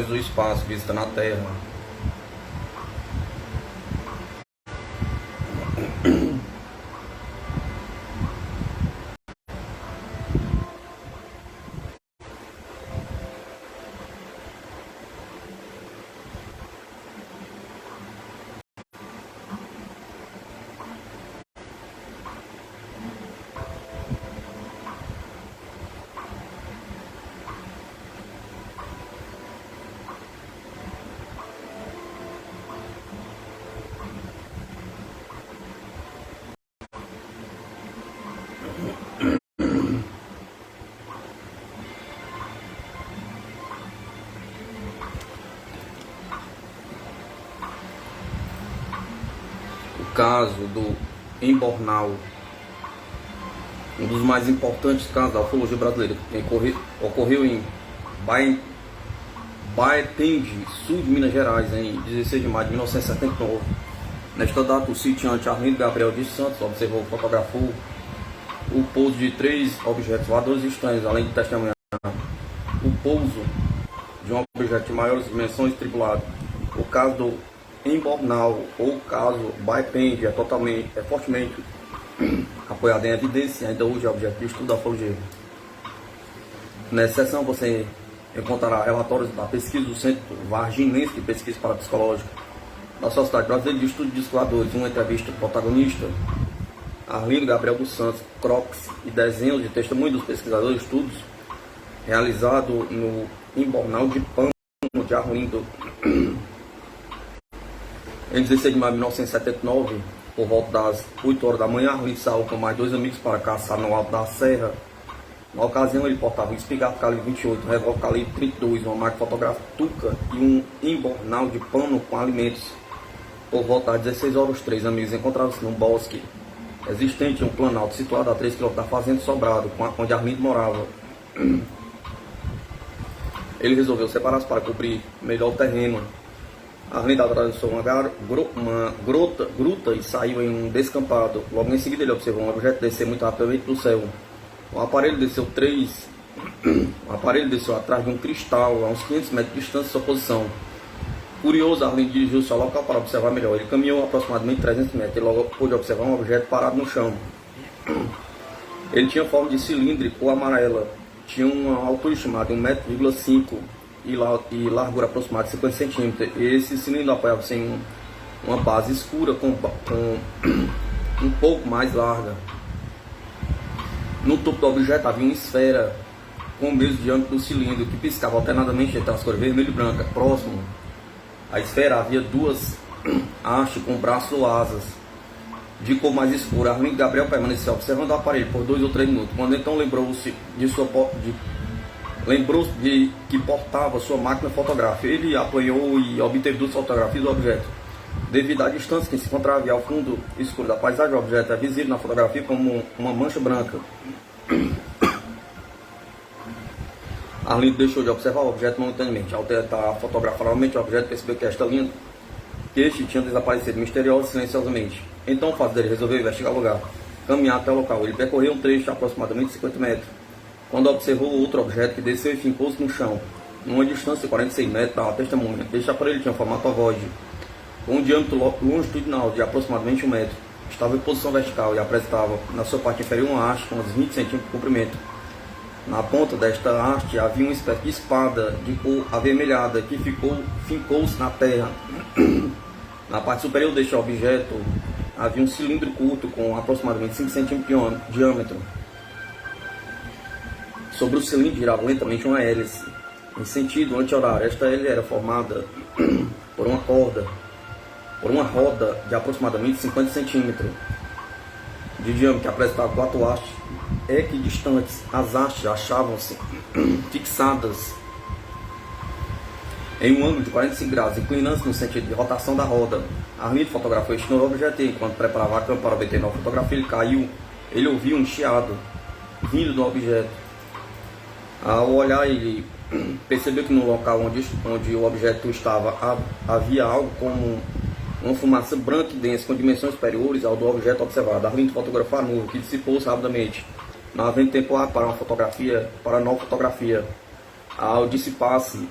do espaço, visitando a Terra. O caso do embornal, um dos mais importantes casos da ufologia brasileira, ocorreu em Baependi, sul de Minas Gerais, em 16 de maio de 1979. Nesta data, o sitiante Arlindo Gabriel de Santos observou e fotografou o pouso de 3 objetos voadores estranhos, além de testemunhar o pouso de um objeto de maiores dimensões tripulado. O caso do embornal ou caso Baependi é fortemente apoiado em evidência e ainda hoje é objeto de estudo da ufologia. Nessa seção você encontrará relatórios da pesquisa do Centro Varginense de Pesquisa Parapsicológica da Sociedade Brasileira de Estudo de Discoadores, uma entrevista do protagonista Arlindo Gabriel dos Santos, croquis e desenhos de testemunho dos pesquisadores de estudos realizado no embornal de pano de Arlindo em 16 de maio de 1979, por volta das 8 horas da manhã. Arlindo saiu com mais 2 amigos para caçar no alto da serra. Na ocasião, ele portava um espingarda calibre 28, um revólver calibre 32, uma máquina fotográfica Tuca e um embornal de pano com alimentos. Por volta das 16 horas, os 3 amigos encontravam-se num bosque existente em um planalto situado a 3 km da fazenda Sobrado, onde Arlindo morava. Ele resolveu separar-se para cobrir melhor o terreno. Arlindo atravessou uma gruta e saiu em um descampado. Logo em seguida, ele observou um objeto descer muito rapidamente do céu. O aparelho desceu atrás de um cristal a uns 500 metros de distância de sua posição. Curioso, Arlindo dirigiu-se ao local para observar melhor. Ele caminhou aproximadamente 300 metros e logo pôde observar um objeto parado no chão. Ele tinha forma de cilindro cor amarela, tinha uma altura estimada de 1,5 m e largura aproximada de 50 cm. Esse cilindro apoiava-se em uma base escura com um pouco mais larga. No topo do objeto havia uma esfera com o mesmo diâmetro do cilindro, que piscava alternadamente entre as cores vermelha e branca. Próximo à esfera havia 2 hastes com braços ou asas, de cor mais escura. Arlindo Gabriel permaneceu observando o aparelho por 2 ou 3 minutos, quando então lembrou-se de que portava sua máquina fotográfica. Ele apanhou e obteve 2 fotografias do objeto. Devido à distância que se encontrava ao fundo escuro da paisagem, o objeto é visível na fotografia como uma mancha branca. Arlindo deixou de observar o objeto momentaneamente. Ao tentar fotografar novamente o objeto, percebeu que este tinha desaparecido misteriosa e silenciosamente. Então o fato dele resolveu investigar o lugar, caminhar até o local. Ele percorreu um trecho de aproximadamente 50 metros, quando observou outro objeto que desceu e fincou-se no chão, numa distância de 46 metros da testemunha. Este aparelho tinha formato ovoide, com um diâmetro longitudinal de aproximadamente 1 metro. Estava em posição vertical e apresentava na sua parte inferior uma haste com uns 20 centímetros de comprimento. Na ponta desta haste havia uma espécie de espada de cor avermelhada que fincou-se na terra. Na parte superior deste objeto havia um cilindro curto com aproximadamente 5 centímetros de diâmetro. Sobre o cilindro girava lentamente uma hélice em sentido anti-horário. Esta hélice era formada por uma roda de aproximadamente 50 centímetros de diâmetro, que apresentava 4 hastes equidistantes. As hastes achavam-se fixadas em um ângulo de 45 graus, inclinando-se no sentido de rotação da roda. Arlindo fotografou este novo objeto e, enquanto preparava a câmera para obter nova fotografia, ele ouviu um chiado vindo do objeto. Ao olhar, ele percebeu que no local onde o objeto estava havia algo como uma fumaça branca e densa com dimensões superiores ao do objeto observado. Arlindo fotografou a nuvem, que dissipou-se rapidamente, não havendo tempo para uma nova fotografia. Ao dissipar-se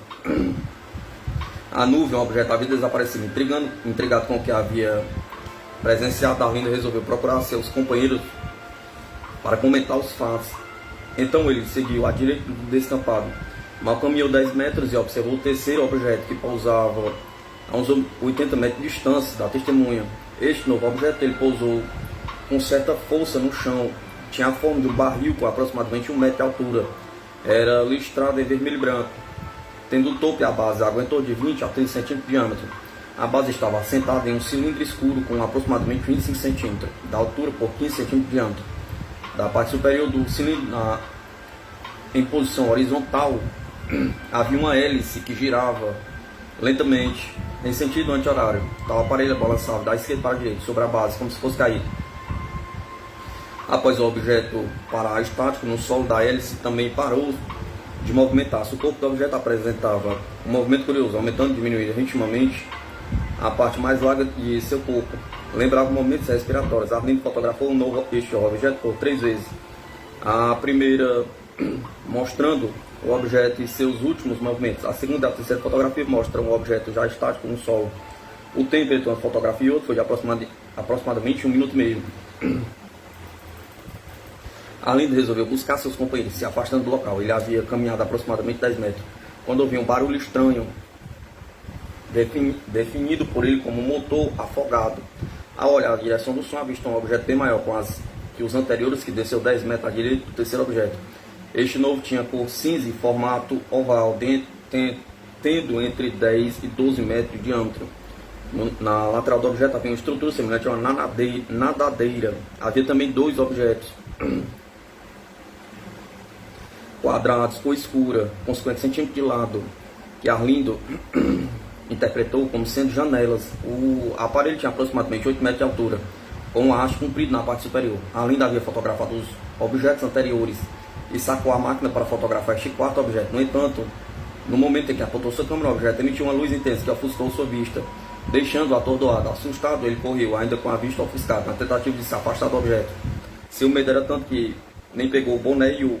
A nuvem, o objeto, havia desaparecido. Intrigado com o que havia presenciado, Arlindo resolveu procurar seus companheiros para comentar os fatos. Então ele seguiu à direita do descampado. Mal caminhou 10 metros e observou o terceiro objeto, que pousava a uns 80 metros de distância da testemunha. Este novo objeto ele pousou com certa força no chão. Tinha a forma de um barril com aproximadamente 1 metro de altura. Era listrado em vermelho e branco, tendo o topo e a base aguentou de 20 a 30 centímetros de diâmetro. A base estava assentada em um cilindro escuro com aproximadamente 25 centímetros, da altura por 15 centímetros de diâmetro. Da parte superior do cilindro, em posição horizontal, havia uma hélice que girava lentamente em sentido anti-horário. Tal aparelho balançava da esquerda para a direita sobre a base, como se fosse cair. Após o objeto parar estático no solo da hélice, também parou de movimentar-se. O corpo do objeto apresentava um movimento curioso, aumentando e diminuindo ritmicamente a parte mais larga de seu corpo. Lembrava movimentos respiratórios. Arlindo fotografou este objeto por 3 vezes. A primeira mostrando o objeto e seus últimos movimentos. A segunda e a terceira fotografia mostram o objeto já estático no solo. O tempo entre uma fotografia e outra foi de aproximadamente 1 minuto e meio. Arlindo resolveu buscar seus companheiros, se afastando do local. Ele havia caminhado aproximadamente 10 metros, quando ouviu um barulho estranho, definido por ele como um motor afogado. Ao olhar a direção do som, avistou um objeto bem maior que os anteriores, que desceu 10 metros à direita do terceiro objeto. Este novo tinha cor cinza e formato oval, tendo entre 10 e 12 metros de diâmetro. Na lateral do objeto havia uma estrutura semelhante a uma nadadeira. Havia também 2 objetos quadrados, cor escura, com 50 centímetros de lado, que Arlindo interpretou como sendo janelas. O aparelho tinha aproximadamente 8 metros de altura, com um haste comprido na parte superior. Arlindo havia fotografado os objetos anteriores e sacou a máquina para fotografar este quarto objeto. No entanto, no momento em que apontou sua câmera, o objeto emitiu uma luz intensa que ofuscou sua vista, deixando-o atordoado. Assustado, ele correu, ainda com a vista ofuscada, na tentativa de se afastar do objeto. Seu medo era tanto que nem pegou o boné e o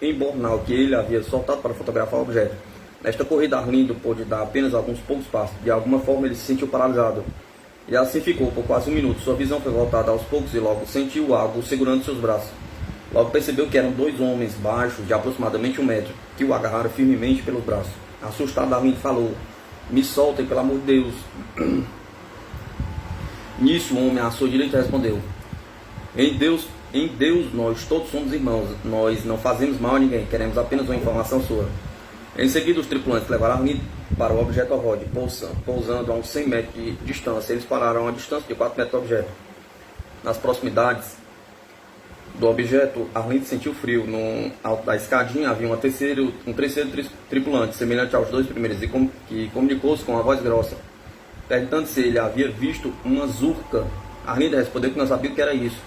embornal que ele havia soltado para fotografar o objeto. Nesta corrida, Arlindo pôde dar apenas alguns poucos passos. De alguma forma, ele se sentiu paralisado. E assim ficou por quase 1 minuto. Sua visão foi voltada aos poucos e logo sentiu algo segurando seus braços. Logo percebeu que eram 2 homens baixos, de aproximadamente 1 metro, que o agarraram firmemente pelos braços. Assustado, Arlindo falou: "Me soltem, pelo amor de Deus." Nisso, o homem à sua direita respondeu: Em Deus nós todos somos irmãos. Nós não fazemos mal a ninguém, queremos apenas uma informação sua." Em seguida, os tripulantes levaram Arlindo para o objeto ovoide, pousando a uns 100 metros de distância. Eles pararam a uma distância de 4 metros do objeto. Nas proximidades do objeto, Arlindo sentiu frio. No alto da escadinha havia um terceiro tripulante, semelhante aos 2 primeiros, e que comunicou-se com uma voz grossa, perguntando se ele havia visto uma zurca. Arlindo respondeu que não sabia o que era isso.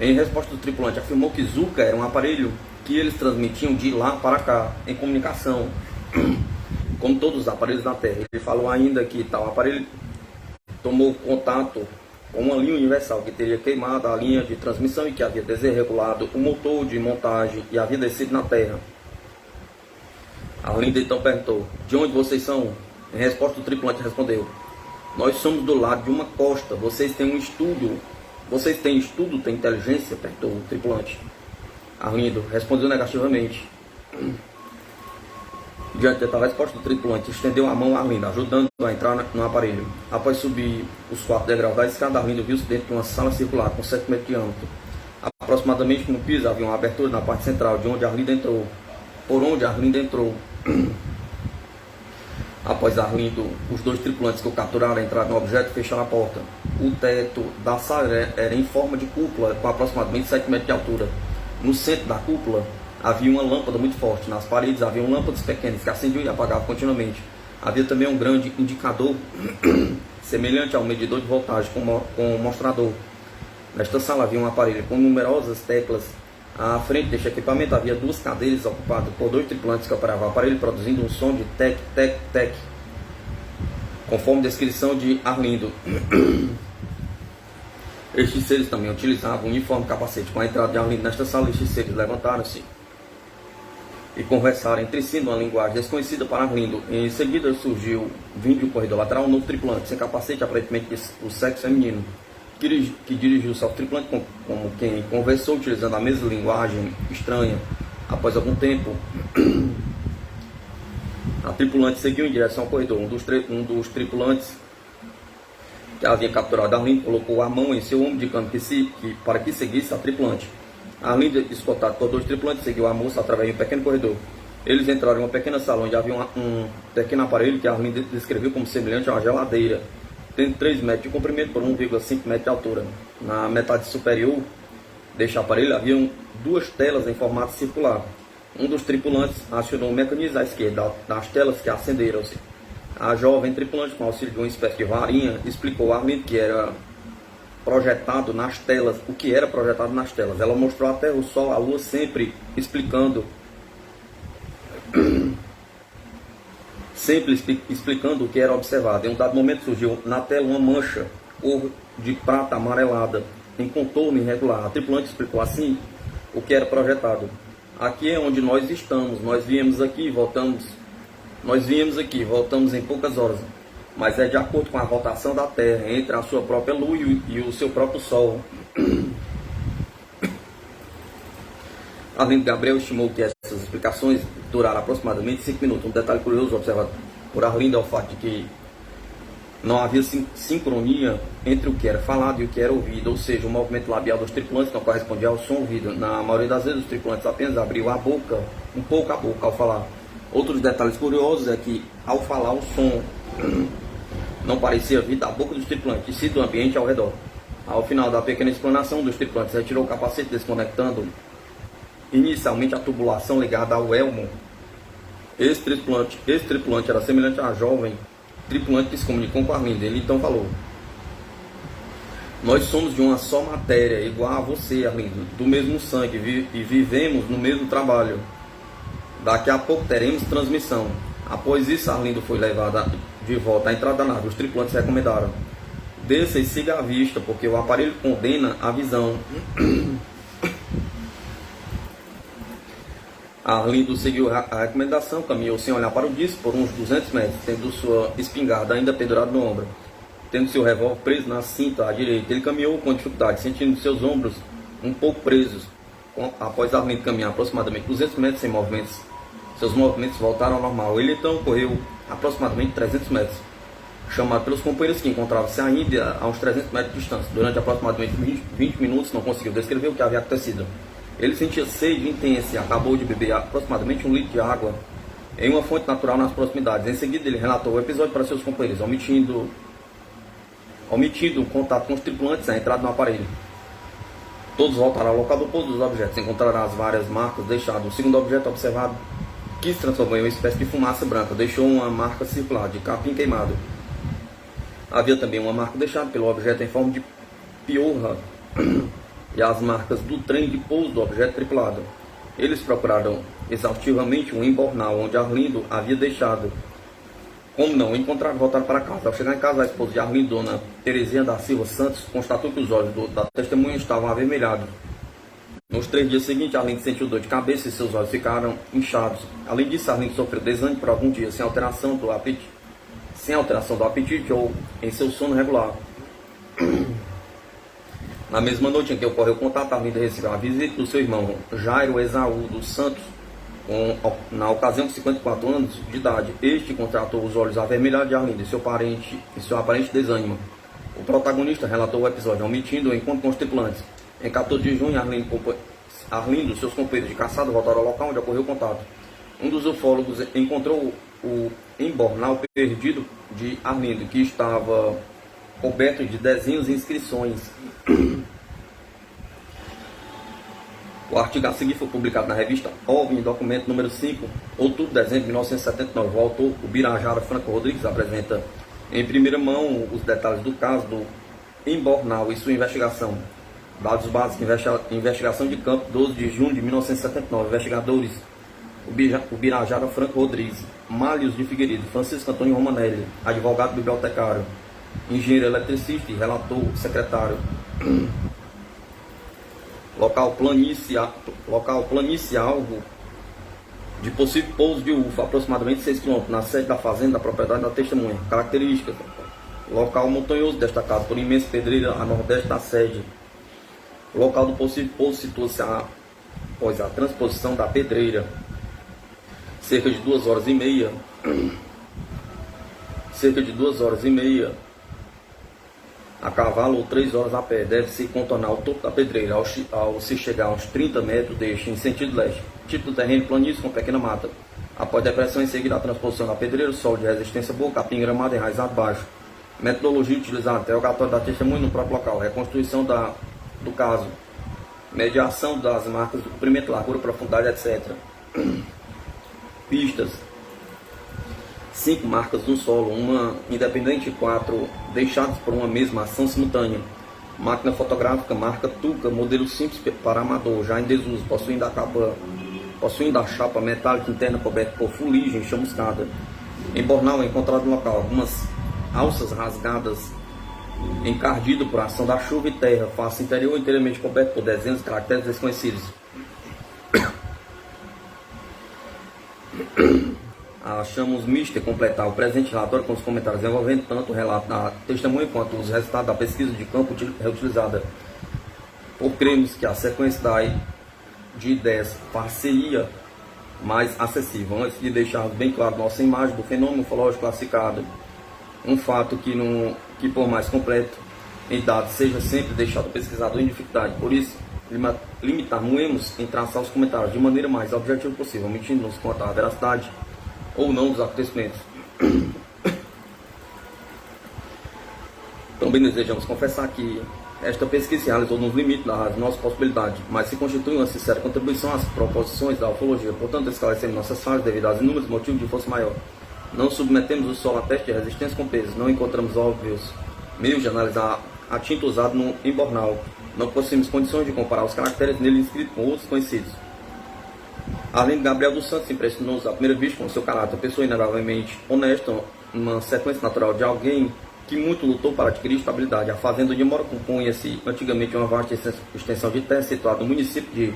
Em resposta, do tripulante afirmou que zurca era um aparelho que eles transmitiam de lá para cá, em comunicação, como todos os aparelhos da Terra. Ele falou ainda que tal aparelho tomou contato com uma linha universal que teria queimado a linha de transmissão e que havia desregulado o motor de montagem e havia descido na Terra. Arlindo então perguntou: "De onde vocês são?" Em resposta, o tripulante respondeu: "Nós somos do lado de uma costa. Vocês têm estudo de inteligência?" perguntou o tripulante. Arlindo respondeu negativamente. Diante da resposta do tripulante, estendeu a mão a Arlindo, ajudando-o a entrar no aparelho. Após subir os 4 degraus da escada, Arlindo viu-se dentro de uma sala circular com 7 metros de diâmetro. Aproximadamente no piso havia uma abertura na parte central, por onde Arlindo entrou. Após Arlindo, os 2 tripulantes que o capturaram entraram no objeto e fecharam a porta. O teto da sala era em forma de cúpula, com aproximadamente 7 metros de altura. No centro da cúpula havia uma lâmpada muito forte. Nas paredes haviam lâmpadas pequenas que acendiam e apagavam continuamente. Havia também um grande indicador, semelhante a um medidor de voltagem com um mostrador. Nesta sala havia um aparelho com numerosas teclas. À frente deste equipamento havia 2 cadeiras ocupadas por 2 tripulantes que operavam o aparelho, produzindo um som de tec, tec, tec, conforme descrição de Arlindo. Estes seres também utilizavam um uniforme capacete. Com a entrada de Arlindo nesta sala, estes seres levantaram-se e conversaram entre si numa linguagem desconhecida para Arlindo. Em seguida surgiu, vindo do corredor lateral, um novo tripulante, sem capacete, aparentemente o sexo feminino, que dirigiu-se ao tripulante como quem conversou utilizando a mesma linguagem estranha. Após algum tempo, a tripulante seguiu em direção ao corredor. Um dos tripulantes que havia capturado Arlindo colocou a mão em seu ombro de câmbio para que seguisse a tripulante. Arlindo, escoltado por dois tripulantes, seguiu a moça através de um pequeno corredor. Eles entraram em uma pequena sala onde havia um pequeno aparelho que Arlindo descreveu como semelhante a uma geladeira, tendo 3 metros de comprimento por 1,5 metros de altura. Na metade superior deste aparelho haviam 2 telas em formato circular. Um dos tripulantes acionou o mecanismo à esquerda das telas que acenderam-se. A jovem tripulante, com auxílio de uma espécie de varinha, explicou a Arlindo que era projetado nas telas, o que era projetado nas telas. Ela mostrou a Terra, o Sol, a Lua, sempre explicando o que era observado. Em um dado momento surgiu na tela uma mancha cor de prata amarelada em contorno irregular. A tripulante explicou assim o que era projetado. Aqui é onde nós estamos. Nós viemos aqui e voltamos em poucas horas. Mas é de acordo com a rotação da Terra entre a sua própria Lua e o seu próprio Sol. Arlindo Gabriel estimou que essas explicações duraram aproximadamente 5 minutos. Um detalhe curioso observado por Arlindo é o fato de que não havia sincronia entre o que era falado e o que era ouvido, ou seja, o movimento labial dos tripulantes não correspondia ao som ouvido. Na maioria das vezes, os tripulantes apenas abriam a boca, um pouco a boca ao falar. Outros detalhes curiosos é que, ao falar, o som não parecia vir da boca dos tripulantes, e sim do ambiente ao redor. Ao final da pequena explanação, dos tripulantes retirou o capacete, desconectando inicialmente a tubulação ligada ao elmo. Esse tripulante era semelhante à jovem tripulante que se comunicou com Arlindo. Ele então falou: nós somos de uma só matéria, igual a você, Arlindo, do mesmo sangue, e vivemos no mesmo trabalho. Daqui a pouco teremos transmissão. Após isso, Arlindo foi levado de volta à entrada da nave. Os tripulantes recomendaram: desça e siga a vista, porque o aparelho condena a visão. Arlindo seguiu a recomendação, caminhou sem olhar para o disco por uns 200 metros, tendo sua espingarda ainda pendurada no ombro, tendo seu revólver preso na cinta à direita. Ele caminhou com dificuldade, sentindo seus ombros um pouco presos. Após Arlindo caminhar aproximadamente 200 metros sem movimentos, seus movimentos voltaram ao normal. Ele então correu aproximadamente 300 metros, chamado pelos companheiros que encontravam-se ainda a uns 300 metros de distância. Durante aproximadamente 20 minutos não conseguiu descrever o que havia acontecido. Ele sentia sede intensa e acabou de beber aproximadamente 1 litro de água em uma fonte natural nas proximidades. Em seguida, ele relatou o episódio para seus companheiros, omitindo o contato com os tripulantes e a entrada no aparelho. Todos voltaram ao local do pouso dos objetos. Encontraram as várias marcas deixadas. O segundo objeto observado, que se transformou em uma espécie de fumaça branca, deixou uma marca circular de capim queimado. Havia também uma marca deixada pelo objeto em forma de piorra e as marcas do trem de pouso do objeto tripulado. Eles procuraram exaustivamente um embornal onde Arlindo havia deixado. Como não encontraram, voltaram para casa. Ao chegar em casa, a esposa de Arlindo, dona Terezinha da Silva Santos, constatou que os olhos da testemunha estavam avermelhados. Nos 3 dias seguintes, Arlindo sentiu dor de cabeça e seus olhos ficaram inchados. Além disso, Arlindo sofreu desânimo por algum dia, sem alteração do apetite ou em seu sono regular. Na mesma noite em que ocorreu o contato, Arlindo recebeu a visita do seu irmão Jairo Esaú dos Santos, na ocasião de 54 anos de idade. Este contratou os olhos avermelhados de Arlindo e seu aparente desânimo. O protagonista relatou o episódio, omitindo o encontro com os tripulantes. Em 14 de junho, Arlindo e seus companheiros de caçada voltaram ao local onde ocorreu o contato. Um dos ufólogos encontrou o embornal perdido de Arlindo, que estava coberto de desenhos e inscrições. O artigo a seguir foi publicado na revista OVNI, documento número 5, outubro de dezembro de 1979. O autor, o Birajara Franco Rodrigues, apresenta em primeira mão os detalhes do caso do embornal e sua investigação. Dados básicos: investigação de campo, 12 de junho de 1979. Investigadores: o Birajara Franco Rodrigues, Málios de Figueiredo, Francisco Antônio Romanelli, advogado bibliotecário, engenheiro eletricista e relator secretário. Local planície alvo de possível pouso de UFO, aproximadamente 6 km, na sede da fazenda da propriedade da testemunha. Características: local montanhoso, destacado por imensa pedreira a nordeste da sede. O local do possível pouso situa-se após a transposição da pedreira, cerca de 2 horas e meia. A cavalo ou 3 horas a pé. Deve-se contornar o topo da pedreira ao se chegar a uns 30 metros deste em sentido leste. Tipo do terreno planície com pequena mata. Após depressão, em seguida a transposição da pedreira, o solo de resistência boa, capim gramado enraizado baixo. Metodologia utilizada: interrogatório da testemunha no próprio local, reconstrução do caso, mediação das marcas do comprimento, largura, profundidade, etc. Pistas: 5 marcas no solo, uma independente e 4 deixadas por uma mesma ação simultânea. Máquina fotográfica, marca Tuca, modelo simples para amador, já em desuso, possuindo a chapa metálica interna coberta por fuligem chamuscada. Embornal encontrado no local, algumas alças rasgadas, encardido por ação da chuva e terra, face interior inteiramente coberto por desenhos e caracteres desconhecidos. Achamos mister completar o presente relatório com os comentários envolvendo tanto o relato da testemunha quanto os resultados da pesquisa de campo reutilizada. Por cremos que a sequência de ideias parceria mais acessível, antes de deixarmos bem claro nossa imagem do fenômeno ufológico classificado, um fato que por mais completo em dados seja sempre deixado ao pesquisador em dificuldade. Por isso, limitarmos em traçar os comentários de maneira mais objetiva possível, omitindo-nos quanto à veracidade ou não dos acontecimentos. Também desejamos confessar que esta pesquisa se realizou nos limites das nossas possibilidades, mas se constitui uma sincera contribuição às proposições da ufologia. Portanto, esclarecemos nossas falhas devido aos inúmeros motivos de força maior. Não submetemos o solo a teste de resistência com pesos, não encontramos óbvios meios de analisar a tinta usada no embornal, não possuímos condições de comparar os caracteres nele inscritos com outros conhecidos. Além de Gabriel dos Santos, impressionou-nos à primeira vista com seu caráter, pessoa inegavelmente honesta, uma sequência natural de alguém que muito lutou para adquirir estabilidade. A fazenda de Mora compunha-se antigamente uma vasta extensão de terra situada no município de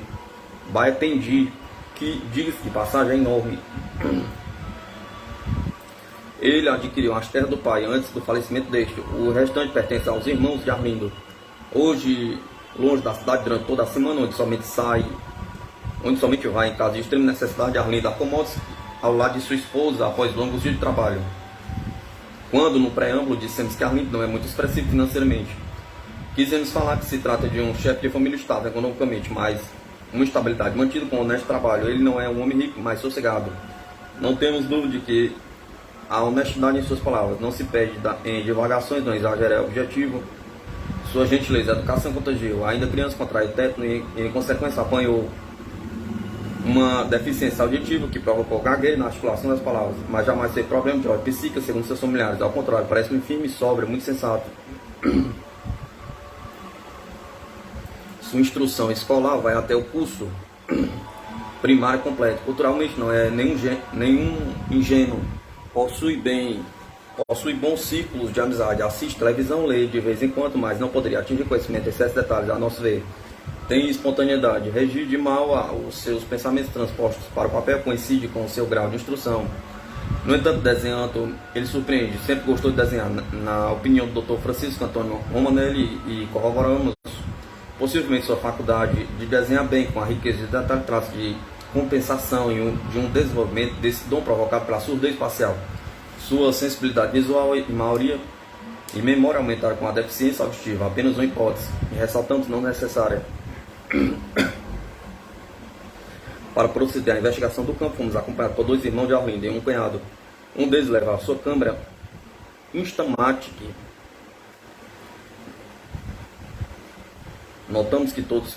Baependi, que, diga-se de passagem, é enorme. Ele adquiriu as terras do pai antes do falecimento deste. O restante pertence aos irmãos de Arlindo. Hoje, longe da cidade durante toda a semana, onde somente vai em caso de extrema necessidade, Arlindo acomoda-se ao lado de sua esposa após longos dias de trabalho. Quando no preâmbulo dissemos que Arlindo não é muito expressivo financeiramente, quisemos falar que se trata de um chefe de família estável economicamente, mas uma estabilidade mantida com honesto trabalho. Ele não é um homem rico, mas sossegado. Não temos dúvida de que a honestidade em suas palavras não se perde em divagações, não exagero é objetivo. Sua gentileza e educação contagiou. Ainda criança contraiu tétano e em consequência apanhou uma deficiência auditiva que provocou gaguejo na articulação das palavras, mas jamais teve problema de ordem psíquica, segundo seus familiares. Ao contrário, parece-me firme, sóbrio, muito sensato. Sua instrução escolar vai até o curso primário completo. Culturalmente não é nenhum ingênuo. Possui bons círculos de amizade. Assiste televisão, lê de vez em quando, mas não poderia atingir conhecimento, excesso de detalhes, a nosso ver. Tem espontaneidade, regir de mal os seus pensamentos transpostos para o papel, coincide com o seu grau de instrução. No entanto, desenhando, ele surpreende, sempre gostou de desenhar. Na opinião do Dr. Francisco Antônio Romanelli, e corroboramos, possivelmente sua faculdade de desenhar bem, com a riqueza de detalhes, traços de compensação e de um desenvolvimento desse dom provocado pela surdez espacial. Sua sensibilidade visual e memória aumentaram com a deficiência auditiva, apenas uma hipótese, e ressaltamos não necessária. Para proceder à investigação do campo, fomos acompanhados por 2 irmãos de Arlindo e um cunhado. Um deles levava sua câmera Instamatic. Notamos que todos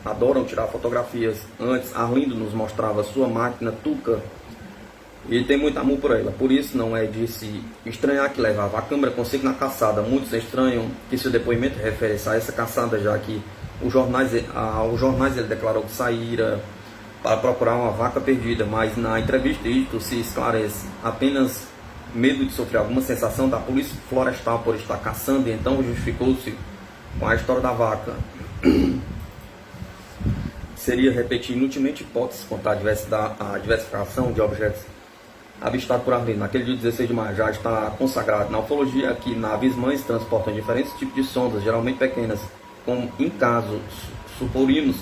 adoram tirar fotografias. Antes, Arlindo nos mostrava sua máquina Tuca e tem muito amor por ela. Por isso, não é de se estranhar que levava a câmera consigo na caçada. Muitos estranham que seu depoimento refere-se a essa caçada, já que aos jornais ele declarou que saíra para procurar uma vaca perdida, mas na entrevista isto se esclarece. Apenas medo de sofrer alguma sensação da polícia florestal por estar caçando, e então justificou-se com a história da vaca. seria repetir inutilmente hipóteses quanto à diversificação de objetos avistados por Arlindo. Naquele dia 16 de maio já está consagrado na ufologia que naves mães transportam diferentes tipos de sondas, geralmente pequenas, como em caso suporimos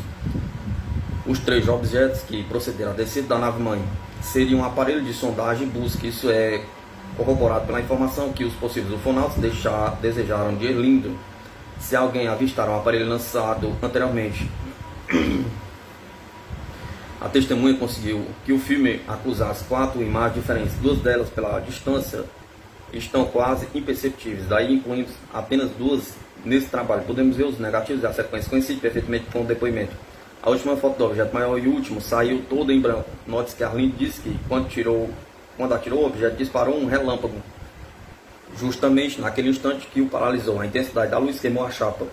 os 3 objetos que procederam à descida da nave mãe seriam um aparelho de sondagem e busca. Isso é corroborado pela informação que os possíveis ufonautas desejaram de Arlindo. Se alguém avistar um aparelho lançado anteriormente, a testemunha conseguiu que o filme acusasse 4 imagens diferentes. 2 delas, pela distância, estão quase imperceptíveis. Daí incluímos apenas 2 nesse trabalho. Podemos ver os negativos e a sequência coincide perfeitamente com o depoimento. A última foto do objeto maior e último saiu toda em branco. Note-se que Arlindo disse que quando atirou o objeto disparou um relâmpago, justamente naquele instante que o paralisou. A intensidade da luz queimou a chapa.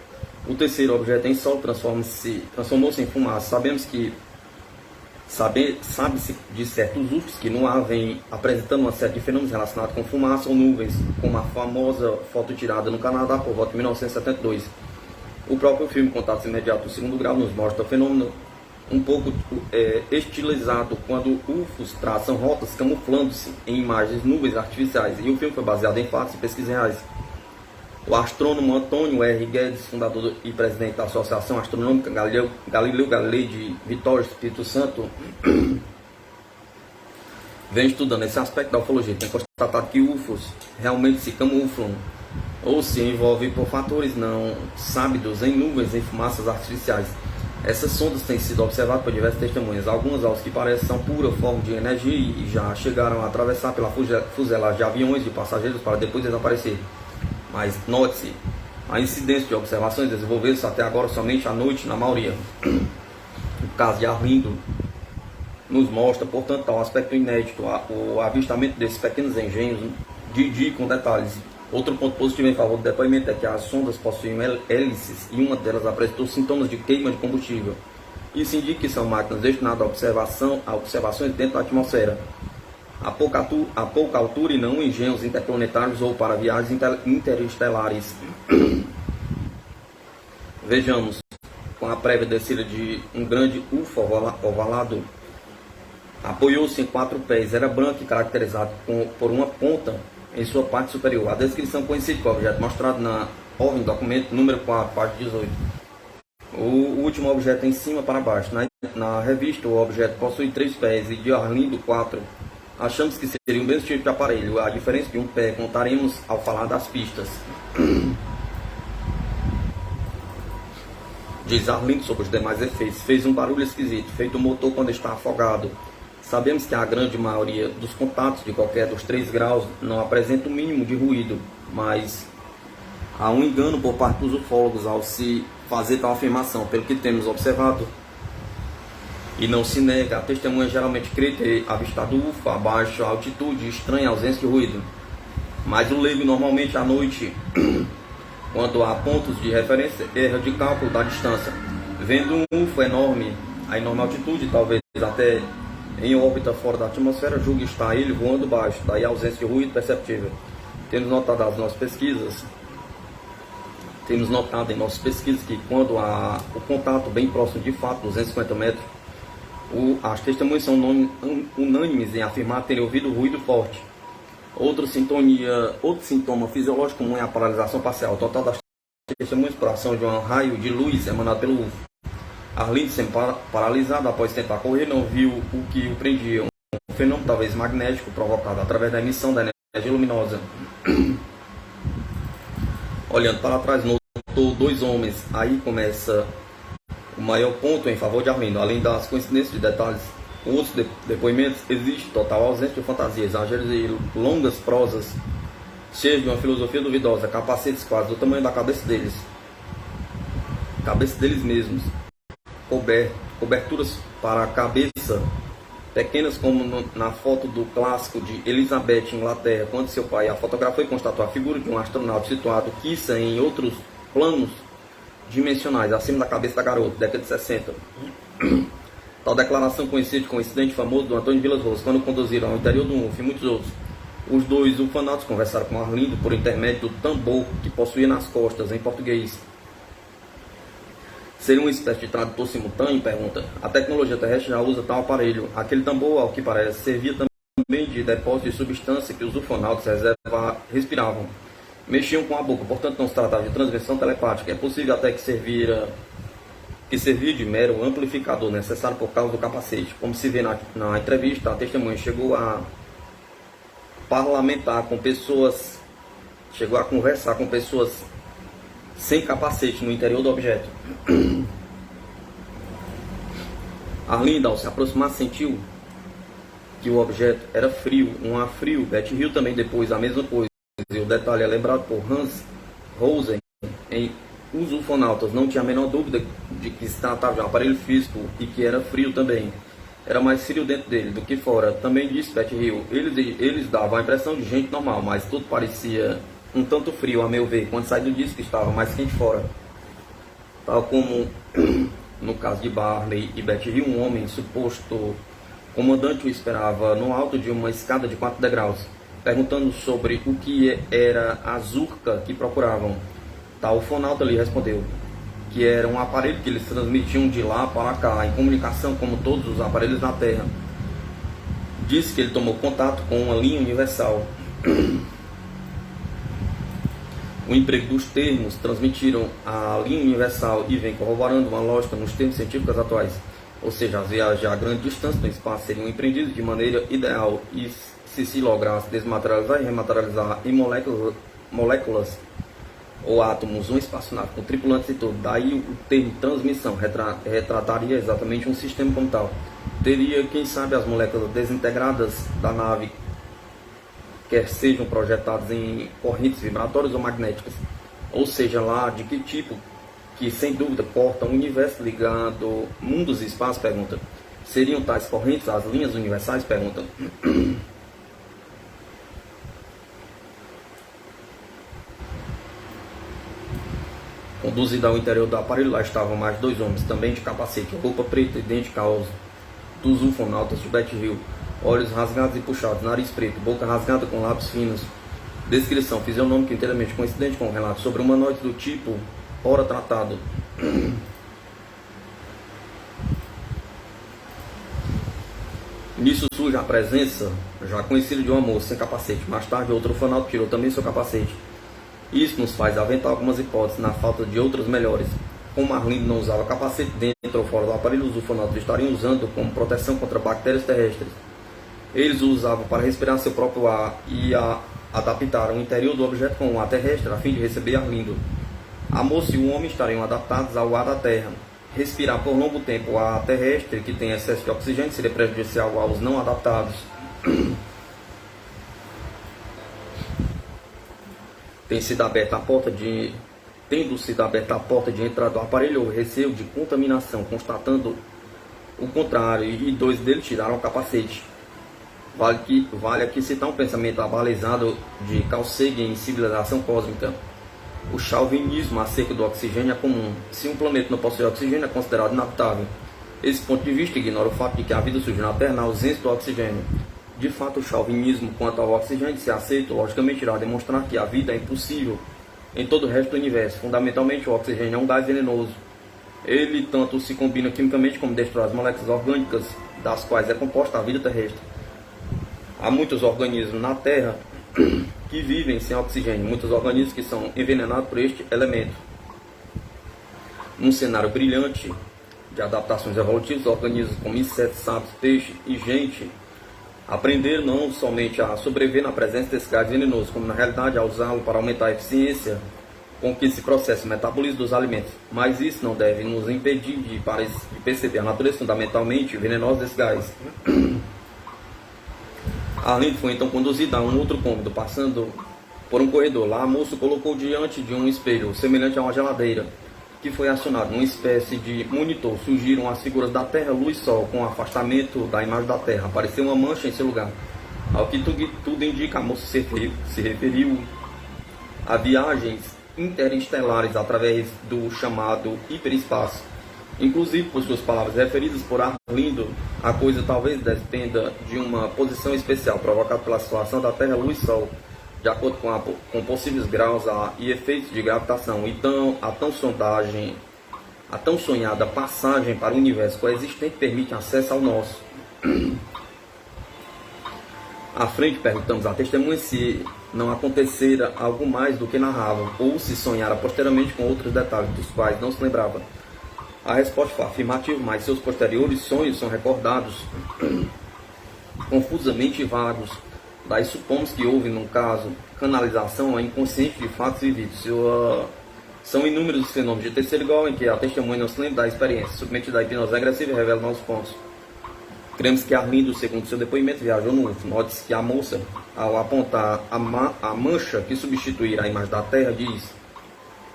O terceiro objeto em solo transformou-se em fumaça. Sabe-se de certos UFOs que no ar vem apresentando uma série de fenômenos relacionados com fumaça ou nuvens, como a famosa foto tirada no Canadá por volta de 1972. O próprio filme Contatos Imediatos do Segundo Grau nos mostra o fenômeno um pouco estilizado, quando UFOs traçam rotas camuflando-se em imagens de nuvens artificiais, e o filme foi baseado em fatos e pesquisas reais. O astrônomo Antônio R. Guedes, fundador e presidente da Associação Astronômica Galileu Galilei de Vitória, Espírito Santo, vem estudando esse aspecto da ufologia. Tem constatado que UFOs realmente se camuflam ou se envolvem por fatores não sábidos em nuvens e fumaças artificiais. Essas sondas têm sido observadas por diversas testemunhas. Algumas, aos que parecem, são pura forma de energia e já chegaram a atravessar pela fuselagem de aviões de passageiros para depois desaparecer. Mas note-se, a incidência de observações desenvolveu-se até agora somente à noite na maioria. O caso de Arlindo nos mostra, portanto, um aspecto inédito, o avistamento desses pequenos engenhos de dia com detalhes. Outro ponto positivo em favor do depoimento é que as sondas possuem hélices e uma delas apresentou sintomas de queima de combustível. Isso indica que são máquinas destinadas a observações dentro da atmosfera, a pouca altura e não engenhos interplanetários ou para viagens interestelares. Vejamos, com a prévia descida de um grande UFO ovalado, apoiou-se em 4 pés, era branco e caracterizado por uma ponta em sua parte superior. A descrição coincide com o objeto mostrado na ordem do documento número 4, página 18. O último objeto em cima para baixo. Na revista, o objeto possui 3 pés e de Arlindo 4. Achamos que seria o mesmo tipo de aparelho. A diferença de um pé contaremos ao falar das pistas. Diz Arlindo sobre os demais efeitos. Fez um barulho esquisito, feito o motor quando está afogado. Sabemos que a grande maioria dos contatos de qualquer dos 3 graus não apresenta o mínimo de ruído, mas há um engano por parte dos ufólogos ao se fazer tal afirmação. Pelo que temos observado, e não se nega, a testemunha geralmente crê ter avistado UFO a baixa altitude, estranha ausência de ruído. Mas o leigo normalmente à noite, quando há pontos de referência, erra de cálculo da distância. Vendo um UFO enorme a enorme altitude, talvez até em órbita fora da atmosfera, julga estar ele voando baixo, daí a ausência de ruído perceptível. Temos notado em nossas pesquisas que quando há o contato bem próximo de fato, 250 metros, as testemunhas são unânimes em afirmar terem ouvido ruído forte. Outro sintoma fisiológico comum é a paralisação parcial. O total das testemunhas por ação de um raio de luz emanado pelo UFO. Arlindo, sempre paralisado após tentar correr, não viu o que o prendia, um fenômeno talvez magnético provocado através da emissão da energia luminosa. Olhando para trás, notou 2 homens. Aí começa o maior ponto em favor de Arlindo. Além das coincidências de detalhes, outros depoimentos, existe total ausência de fantasia, exageros e longas prosas, cheias de uma filosofia duvidosa, capacetes quase do tamanho da cabeça deles mesmos, coberturas para a cabeça, pequenas como na foto do clássico de Elizabeth, Inglaterra, quando seu pai a fotografou e constatou a figura de um astronauta situado, quiçá em outros planos dimensionais, acima da cabeça da garota, década de 60. Tal declaração coincide com o incidente famoso do Antônio Vilas Boas, quando conduziram ao interior do UFO e muitos outros. Os 2 ufanautas conversaram com Arlindo por intermédio do tambor que possuía nas costas, em português. Seria uma espécie de tradutor simultâneo? Pergunta. A tecnologia terrestre já usa tal aparelho. Aquele tambor, ao que parece, servia também de depósito de substância que os ufonautas respiravam. Mexiam com a boca, portanto não se tratava de transmissão telepática. É possível até que servia de mero amplificador necessário por causa do capacete. Como se vê na entrevista, a testemunha chegou a conversar com pessoas sem capacete no interior do objeto. Arlinda, ao se aproximar, sentiu que o objeto era frio, um ar frio. Betty Hill também depois a mesma coisa. E o detalhe é lembrado por Hans Rosen em Os Ufonautas. Não tinha a menor dúvida de que se tratava de um aparelho físico e que era frio também. Era mais frio dentro dele do que fora. Também disse Betty Hill. Eles davam a impressão de gente normal, mas tudo parecia um tanto frio, a meu ver, quando saí do disco estava mais quente fora. Tal como no caso de Barney e Betty Hill, um homem suposto comandante o esperava no alto de uma escada de 4 degraus, perguntando sobre o que era a Zurka que procuravam. Tal ufonauta lhe respondeu que era um aparelho que eles transmitiam de lá para cá, em comunicação como todos os aparelhos na Terra. Disse que ele tomou contato com uma linha universal. O emprego dos termos transmitiram a linha universal e vem corroborando uma lógica nos termos científicos atuais. Ou seja, as viagens a grande distância no espaço seriam empreendidas de maneira ideal e se lograsse desmaterializar e rematerializar em moléculas ou átomos um espaçonave com tripulantes e tudo. Daí o termo transmissão retrataria exatamente um sistema como tal. Teria, quem sabe, as moléculas desintegradas da nave, quer sejam projetadas em correntes vibratórias ou magnéticas, ou seja lá de que tipo, que sem dúvida cortam o universo ligado mundos e espaço? Pergunta. Seriam tais correntes as linhas universais? Pergunta. Conduzido ao interior do aparelho, lá estavam mais 2 homens, também de capacete, roupa preta, idêntica aos dos ufonautas de Betty Hill. Olhos rasgados e puxados, nariz preto, boca rasgada com lábios finos. Descrição fisionômica inteiramente coincidente com o relato sobre humanoides do tipo ora tratado. Nisso surge a presença já conhecida de uma moça sem capacete. Mais tarde, outro ufonauta tirou também seu capacete. Isso nos faz aventar algumas hipóteses na falta de outras melhores. Como Arlindo não usava capacete dentro ou fora do aparelho, os ufonautas estariam usando como proteção contra bactérias terrestres. Eles o usavam para respirar seu próprio ar e adaptaram o interior do objeto com um ar terrestre a fim de receber ar lindo. A moça e o homem estariam adaptados ao ar da Terra. Respirar por longo tempo o ar terrestre, que tem excesso de oxigênio, seria prejudicial aos não adaptados. Tendo sido aberta a porta de entrada do aparelho, houve receio de contaminação, constatando o contrário, e 2 deles tiraram o capacete. Vale aqui citar um pensamento abalizado de Carl Sagan em Civilização Cósmica. O chauvinismo acerca do oxigênio é comum. Se um planeta não possui oxigênio, é considerado inabitável. Esse ponto de vista ignora o fato de que a vida surge na Terra na ausência do oxigênio. De fato, o chauvinismo quanto ao oxigênio, se aceito, logicamente irá demonstrar que a vida é impossível em todo o resto do universo. Fundamentalmente, o oxigênio é um gás venenoso. Ele tanto se combina quimicamente como destrói as moléculas orgânicas das quais é composta a vida terrestre. Há muitos organismos na Terra que vivem sem oxigênio, muitos organismos que são envenenados por este elemento. Num cenário brilhante de adaptações evolutivas, organismos como insetos, sapos, peixes e gente aprenderam não somente a sobreviver na presença desse gás venenoso, como na realidade a usá-lo para aumentar a eficiência com que se processa o metabolismo dos alimentos. Mas isso não deve nos impedir de perceber a natureza fundamentalmente venenosa desse gás. Arlindo foi então conduzido a um outro cômodo, passando por um corredor. Lá a moça colocou diante de um espelho, semelhante a uma geladeira, que foi acionado. Uma espécie de monitor. Surgiram as figuras da Terra, Lua e Sol, com o afastamento da imagem da Terra. Apareceu uma mancha em seu lugar. Ao que tudo indica, a moça se referiu a viagens interestelares através do chamado hiperespaço. Inclusive, por suas palavras referidas por Arlindo, a coisa talvez dependa de uma posição especial provocada pela situação da Terra, Lua e Sol, de acordo com possíveis graus e efeitos de gravitação. Então, a tal sondagem A tão sonhada passagem para o universo coexistente permite acesso ao nosso. À frente, perguntamos à testemunha se não acontecera algo mais do que narravam, ou se sonhara posteriormente com outros detalhes dos quais não se lembrava. A resposta foi afirmativa, mas seus posteriores sonhos são recordados confusamente vagos. Daí supomos que houve, num caso, canalização inconsciente de fatos vividos. São inúmeros os fenômenos de terceiro grau em que a testemunha não se lembra da experiência, submetida à hipnose regressiva e revela novos pontos. Cremos que Arlindo, segundo seu depoimento, viajou no UFO. Note-se que a moça, ao apontar a mancha que substituirá a imagem da Terra, diz: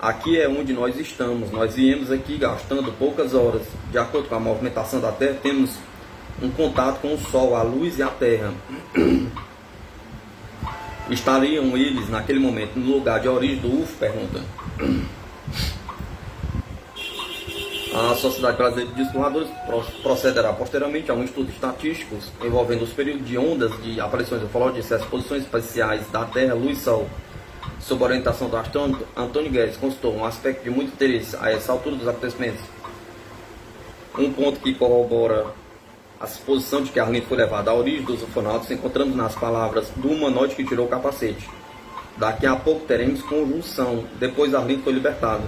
aqui é onde nós estamos, nós viemos aqui gastando poucas horas. De acordo com a movimentação da Terra, temos um contato com o Sol, a luz e a Terra. Estariam eles, naquele momento, no lugar de origem do UFO? Pergunta. A Sociedade Brasileira de Exploradores procederá posteriormente a um estudo estatístico envolvendo os períodos de ondas de aparições ufológicas e as posições espaciais da Terra, Lua e Sol. Sob a orientação do astrônomo Antônio Guedes, consultou um aspecto de muito interesse a essa altura dos acontecimentos. Um ponto que corrobora a suposição de que Arlindo foi levado à origem dos ufonautas encontramos nas palavras do humanoide que tirou o capacete. Daqui a pouco teremos conjunção, depois Arlindo foi libertado.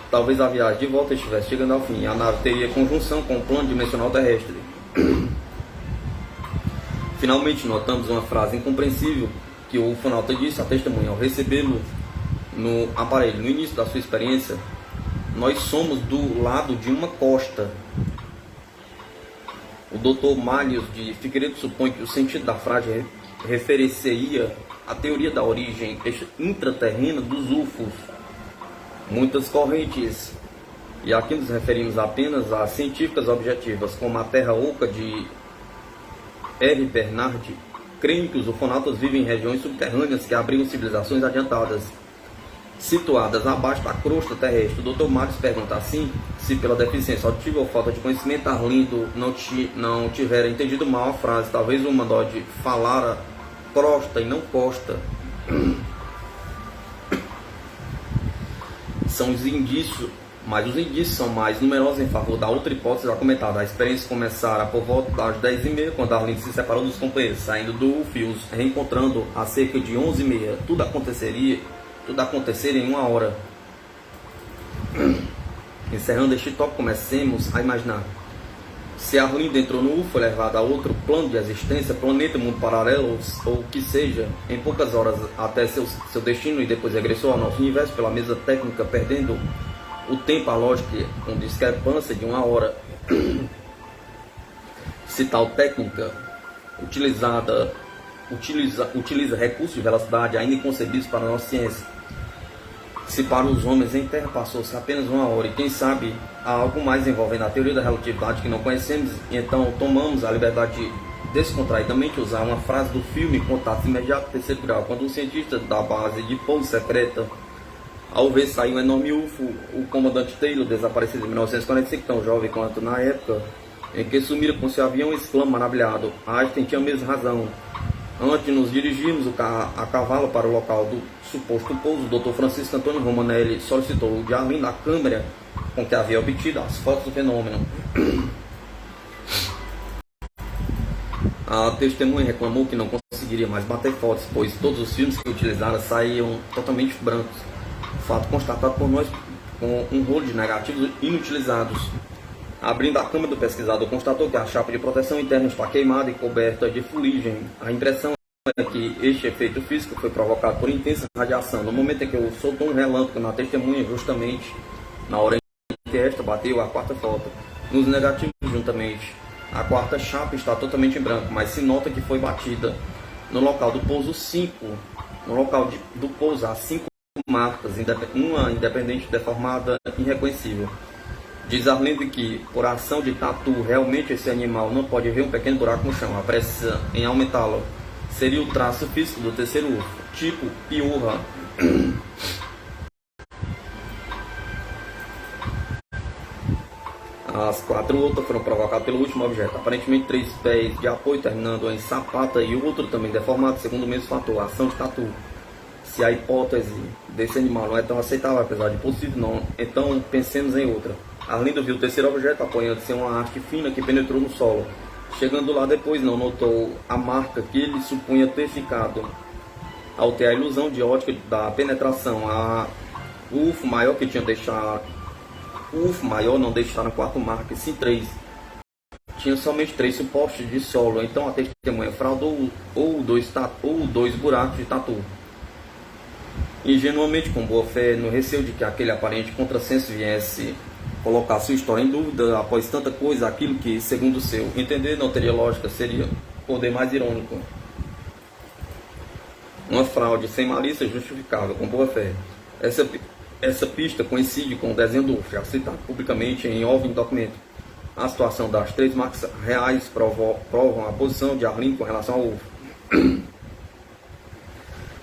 Talvez a viagem de volta estivesse chegando ao fim. A nave teria conjunção com o plano dimensional terrestre. Finalmente notamos uma frase incompreensível que o ufonauta disse à testemunha ao recebê-lo no aparelho. No início da sua experiência, nós somos do lado de uma costa. O Dr. Malhos de Figueiredo supõe que o sentido da frase referencia à teoria da origem intraterrena dos UFOs. Muitas correntes, e aqui nos referimos apenas a científicas objetivas, como a Terra Oca de R. Bernard, creem que os ufonautas vivem em regiões subterrâneas que abrigam civilizações adiantadas, situadas abaixo da crosta terrestre. O Dr. Marcos pergunta assim, se pela deficiência auditiva ou falta de conhecimento Arlindo não tiver entendido mal a frase. Talvez o humanoide falara crosta e não costa. São os indícios, mas os indícios são mais numerosos em favor da outra hipótese já comentada. A experiência começara por volta das 10h30, quando Arlindo se separou dos companheiros, saindo do UFO e os reencontrando a cerca de 11h30. Tudo aconteceria em uma hora. Encerrando este tópico, comecemos a imaginar. Se Arlindo entrou no UFO, foi levado a outro plano de existência, planeta, mundo paralelo, ou o que seja, em poucas horas até seu destino, e depois regressou ao nosso universo pela mesma técnica, perdendo o tempo, a lógica, com discrepância de uma hora. Se tal técnica utiliza recursos de velocidade ainda inconcebidos para a nossa ciência, se para os homens em terra passou-se apenas uma hora, e quem sabe há algo mais envolvendo a teoria da relatividade que não conhecemos, e então tomamos a liberdade de descontraidamente usar uma frase do filme Contato Imediato Terceiro Grau, quando um cientista da base de pouso secreta, ao ver sair um enorme UFO, o comandante Taylor, desaparecido em 1945, tão jovem quanto na época em que sumiram com seu avião, exclama maravilhado: Einstein tinha a mesma razão. Antes de nos dirigirmos a cavalo para o local do suposto pouso, o Dr. Francisco Antônio Romanelli solicitou de Arlindo a câmera com que havia obtido as fotos do fenômeno. A testemunha reclamou que não conseguiria mais bater fotos, pois todos os filmes que utilizaram saíam totalmente brancos. Fato constatado por nós com um rolo de negativos inutilizados. Abrindo a câmera do pesquisador, constatou que a chapa de proteção interna está queimada e coberta de fuligem. A impressão é que este efeito físico foi provocado por intensa radiação. No momento em que eu soltou um relâmpago na testemunha, justamente na hora em que esta bateu a quarta foto. Nos negativos, juntamente, a quarta chapa está totalmente em branco, mas se nota que foi batida no local do pouso 5. No local do pouso há 5 marcas, uma independente, deformada, irreconhecível. Diz Arlindo que, por ação de tatu, realmente esse animal não pode ver um pequeno buraco no chão. A pressa em aumentá-lo seria o traço físico do terceiro UFO, tipo piorra. As 4 outras foram provocadas pelo último objeto, aparentemente 3 pés de apoio terminando em sapata e o outro também deformado, segundo o mesmo fator, a ação de tatu. Se a hipótese desse animal não é tão aceitável, apesar de possível, não, então pensemos em outra. Arlindo viu o terceiro objeto apoiando-se em uma haste fina que penetrou no solo. Chegando lá depois, não notou a marca que ele supunha ter ficado. Ao ter a ilusão de ótica da penetração, o UFO maior que tinha deixado, o UFO maior não deixaram 4 marcas, sim 3. Tinha somente 3 suportes de solo, então a testemunha fraudou ou dois buracos de tatu. Ingenuamente, com boa fé, no receio de que aquele aparente contrassenso viesse colocar sua história em dúvida, após tanta coisa, aquilo que, segundo o seu entender, não teria lógica, seria poder mais irônico. Uma fraude sem malícia justificável, com boa fé. Essa pista coincide com o desenho do UFO, já citado publicamente em OVNI documento. A situação das 3 marcas reais provam a posição de Arlindo com relação ao UFO.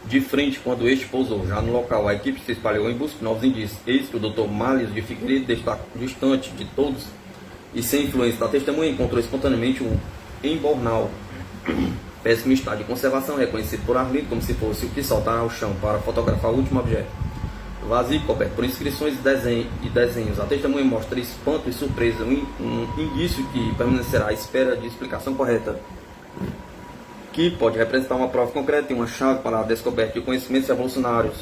De frente, quando este pousou, já no local, a equipe se espalhou em busca de novos indícios. Eis que o Dr. Malles de Figueiredo, distante de todos e sem influência da testemunha, encontrou espontaneamente um embornal. Péssimo estado de conservação, reconhecido por Arlindo como se fosse o que saltar ao chão para fotografar o último objeto. Vazio, coberto por inscrições e desenhos. A testemunha mostra espanto e surpresa, um indício que permanecerá à espera de explicação correta, que pode representar uma prova concreta e uma chave para a descoberta de conhecimentos revolucionários.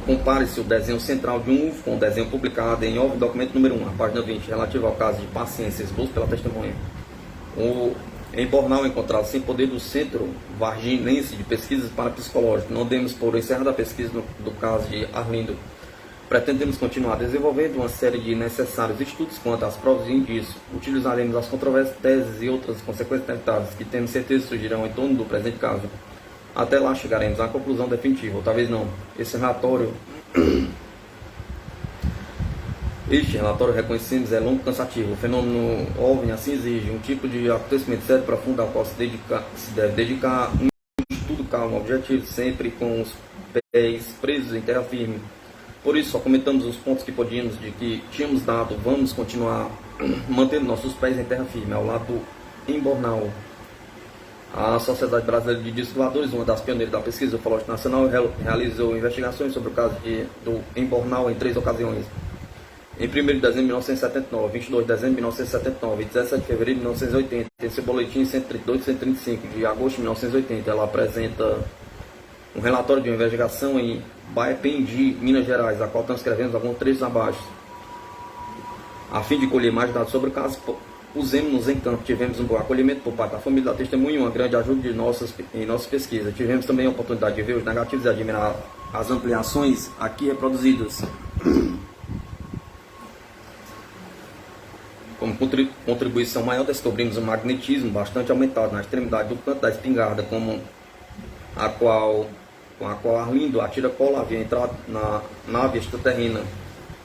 Compare-se o desenho central de um UFO com o desenho publicado em OVNI documento número 1, a página 20, relativo ao caso de Paciência, esboço pela testemunha. Em Bornal, encontrado-se em poder do Centro Varginense de Pesquisas Parapsicológicas. Não demos por encerrada a pesquisa do caso de Arlindo. Pretendemos continuar desenvolvendo uma série de necessários estudos quanto às provas e indícios. Utilizaremos as controversas, teses e outras consequências inevitáveis que temos certeza surgirão em torno do presente caso. Até lá chegaremos à conclusão definitiva, ou talvez não. Este relatório, reconhecemos, é longo e cansativo. O fenômeno OVNI assim exige um tipo de acontecimento sério e profundo ao qual se deve dedicar um estudo calmo, objetivo, sempre com os pés presos em terra firme. Por isso, só comentamos os pontos que podíamos, de que tínhamos dado. Vamos continuar mantendo nossos pés em terra firme, ao lado do Embornal. A Sociedade Brasileira de Discos Voadores, uma das pioneiras da pesquisa ufológica nacional, realizou investigações sobre o caso do Embornal em 3 ocasiões. Em 1º de dezembro de 1979, 22 de dezembro de 1979 e 17 de fevereiro de 1980, em seu boletim 132 e 135 de agosto de 1980, ela apresenta um relatório de uma investigação em Baependi, Minas Gerais, a qual transcrevemos alguns trechos abaixo. A fim de colher mais dados sobre o caso, pusemos-nos em campo. Tivemos um bom acolhimento por parte da família da testemunha e uma grande ajuda em nossas pesquisas. Tivemos também a oportunidade de ver os negativos e admirar as ampliações aqui reproduzidas. Como contribuição maior, descobrimos um magnetismo bastante aumentado na extremidade do canto da espingarda, com a qual Arlindo, a tiracola, havia entrado na nave extraterrena.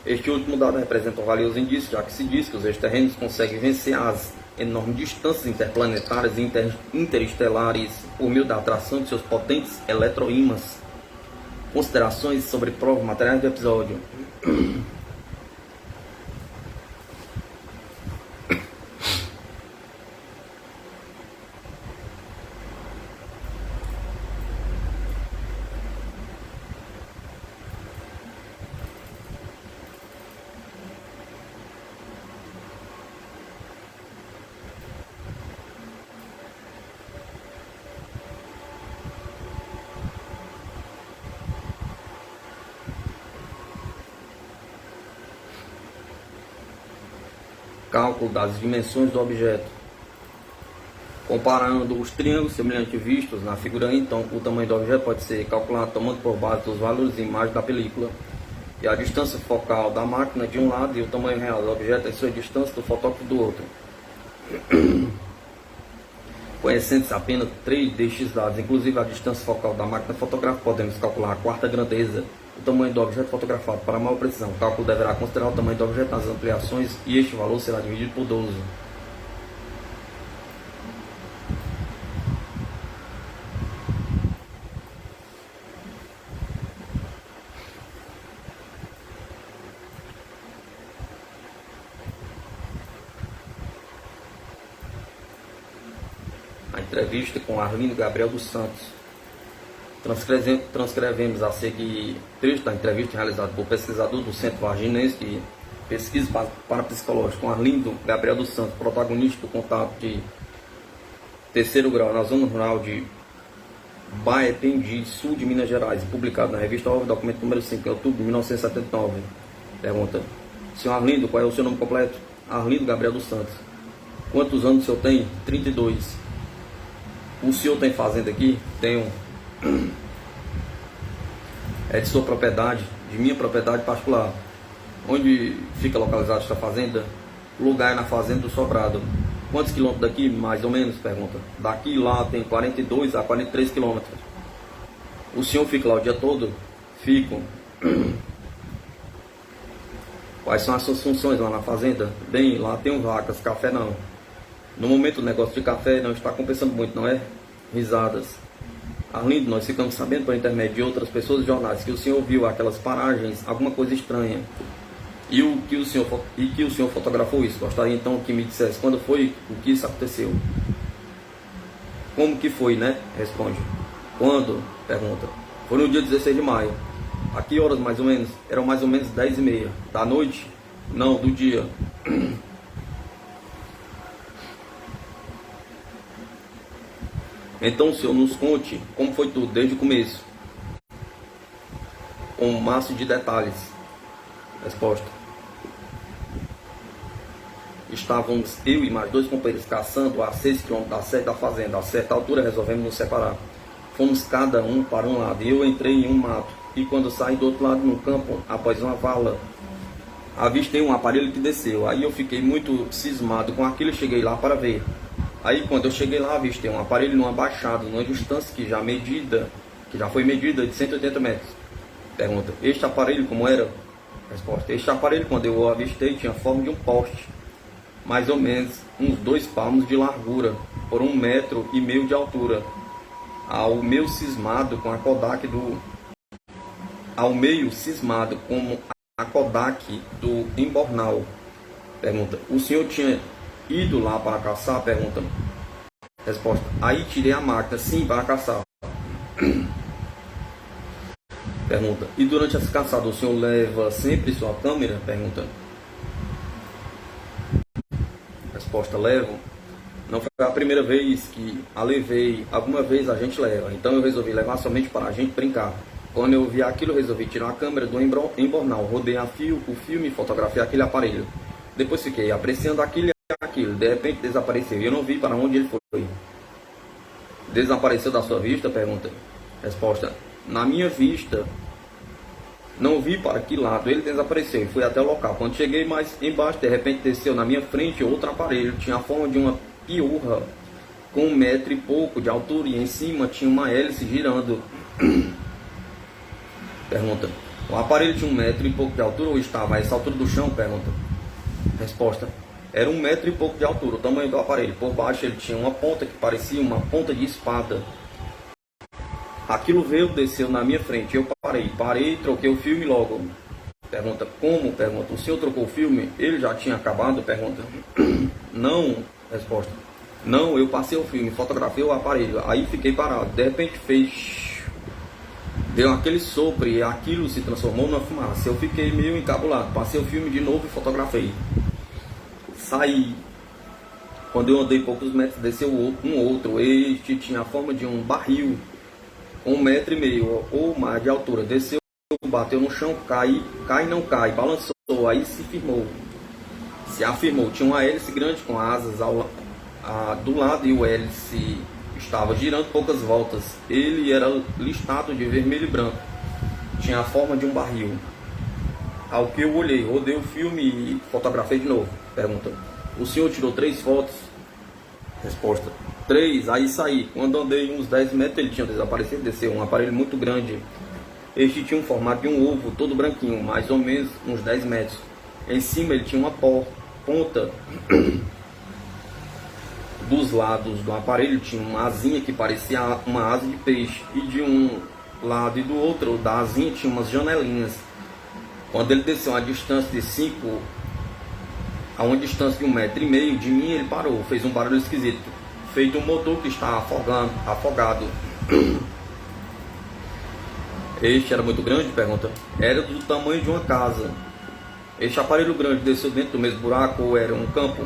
Este último dado representa um valioso indício, já que se diz que os extraterrenos conseguem vencer as enormes distâncias interplanetárias e interestelares por meio da atração de seus potentes eletroímãs. Considerações sobre provas materiais do episódio. Cálculo das dimensões do objeto. Comparando os triângulos semelhantes vistos na figura, então o tamanho do objeto pode ser calculado tomando por base os valores de imagem da película e a distância focal da máquina de um lado e o tamanho real do objeto em sua distância do fotógrafo do outro. Conhecendo-se apenas 3 destes dados, inclusive a distância focal da máquina fotográfica, podemos calcular a quarta grandeza, o tamanho do objeto fotografado. Para maior precisão, o cálculo deverá considerar o tamanho do objeto nas ampliações e este valor será dividido por 12. A entrevista com Arlindo Gabriel dos Santos. Transcrevemos a seguir trecho da entrevista realizada por pesquisador do Centro Varginense de Pesquisa Parapsicológica, com Arlindo Gabriel dos Santos, protagonista do contato de terceiro grau na zona rural de Baependi, sul de Minas Gerais, publicado na revista OVNI, documento número 5, em outubro de 1979. Pergunta: senhor Arlindo, qual é o seu nome completo? Arlindo Gabriel dos Santos. Quantos anos o senhor tem? 32. O senhor tem fazenda aqui? Tenho. É de sua propriedade, de minha propriedade particular. Onde fica localizada esta fazenda? O lugar é na fazenda do Sobrado. Quantos quilômetros daqui, mais ou menos? Pergunta. Daqui lá tem 42 a 43 quilômetros. O senhor fica lá o dia todo? Fico. Quais são as suas funções lá na fazenda? Bem, lá tem vacas, café não. No momento o negócio de café não está compensando muito, não é? Risadas. Arlindo, nós ficamos sabendo por intermédio de outras pessoas e jornais que o senhor viu aquelas paragens, alguma coisa estranha. E que o senhor fotografou isso. Gostaria então que me dissesse quando foi o que isso aconteceu. Como que foi, né? Responde. Quando? Pergunta. Foi no dia 16 de maio. A que horas mais ou menos? Eram mais ou menos 10h30. Da noite? Não, do dia. Então o senhor nos conte como foi tudo desde o começo, com um maço de detalhes. Resposta: estávamos eu e mais 2 companheiros caçando a 6 km da sede da fazenda. A certa altura resolvemos nos separar. Fomos cada um para um lado e eu entrei em um mato. E quando saí do outro lado no campo, após uma vala, avistei um aparelho que desceu. Aí eu fiquei muito cismado com aquilo e cheguei lá para ver. Aí quando eu cheguei lá, avistei um aparelho numa baixada, numa distância que já foi medida de 180 metros. Pergunta: este aparelho como era? Resposta: este aparelho, quando eu o avistei, tinha a forma de um poste, mais ou menos uns 2 palmos de largura, por 1,5 metros de altura. Ao meio cismado com a Kodak do Embornal. Pergunta: o senhor tinha ido lá para caçar? Pergunta. Resposta: aí tirei a máquina, sim, para caçar. Pergunta: e durante as caçadas o senhor leva sempre sua câmera? Pergunta. Resposta: levo. Não foi a primeira vez que a levei, alguma vez a gente leva, então eu resolvi levar somente para a gente brincar. Quando eu vi aquilo, eu resolvi tirar a câmera do Embornal, rodei o filme e fotografei aquele aparelho. Depois fiquei apreciando aquilo, de repente desapareceu e eu não vi para onde ele foi. Desapareceu da sua vista? Pergunta. Resposta: na minha vista, não vi para que lado ele desapareceu e fui até o local. Quando cheguei mais embaixo, de repente desceu na minha frente outro aparelho, tinha a forma de uma piorra, com 1 metro e pouco de altura, e em cima tinha uma hélice girando. Pergunta: o aparelho tinha 1 metro e pouco de altura ou estava a essa altura do chão? Pergunta. Resposta: era 1 metro e pouco de altura, o tamanho do aparelho. Por baixo ele tinha uma ponta que parecia uma ponta de espada. Aquilo veio, desceu na minha frente. Eu parei e troquei o filme logo. Pergunta: como? Pergunta: o senhor trocou o filme? Ele já tinha acabado? Pergunta. Não. Resposta: não, eu passei o filme, fotografei o aparelho, aí fiquei parado. De repente fez, deu aquele sopro e aquilo se transformou numa fumaça. Eu fiquei meio encabulado, passei o filme de novo e fotografei. Saí. Quando eu andei poucos metros, desceu um outro. Este tinha a forma de um barril, com 1,5 metro ou mais de altura. Desceu, bateu no chão, cai não cai, balançou, aí se afirmou. Tinha uma hélice grande com asas do lado e o hélice estava girando poucas voltas. Ele era listado de vermelho e branco. Tinha a forma de um barril. Ao que eu olhei, rodei o filme e fotografei de novo. Pergunta: o senhor tirou 3 fotos? Resposta: 3. Aí saí. Quando andei uns 10 metros ele tinha desaparecido. Desceu um aparelho muito grande. Este tinha um formato de um ovo, todo branquinho, mais ou menos uns 10 metros. Em cima ele tinha uma ponta. Dos lados do aparelho tinha uma asinha que parecia uma asa de peixe. E de um lado e do outro da asinha tinha umas janelinhas. Quando ele desceu a uma distância de 1,5 metro de mim, ele parou. Fez um barulho esquisito, feito um motor que está afogado. Este era muito grande? Pergunta. Era do tamanho de uma casa. Este aparelho grande desceu dentro do mesmo buraco ou era um campo?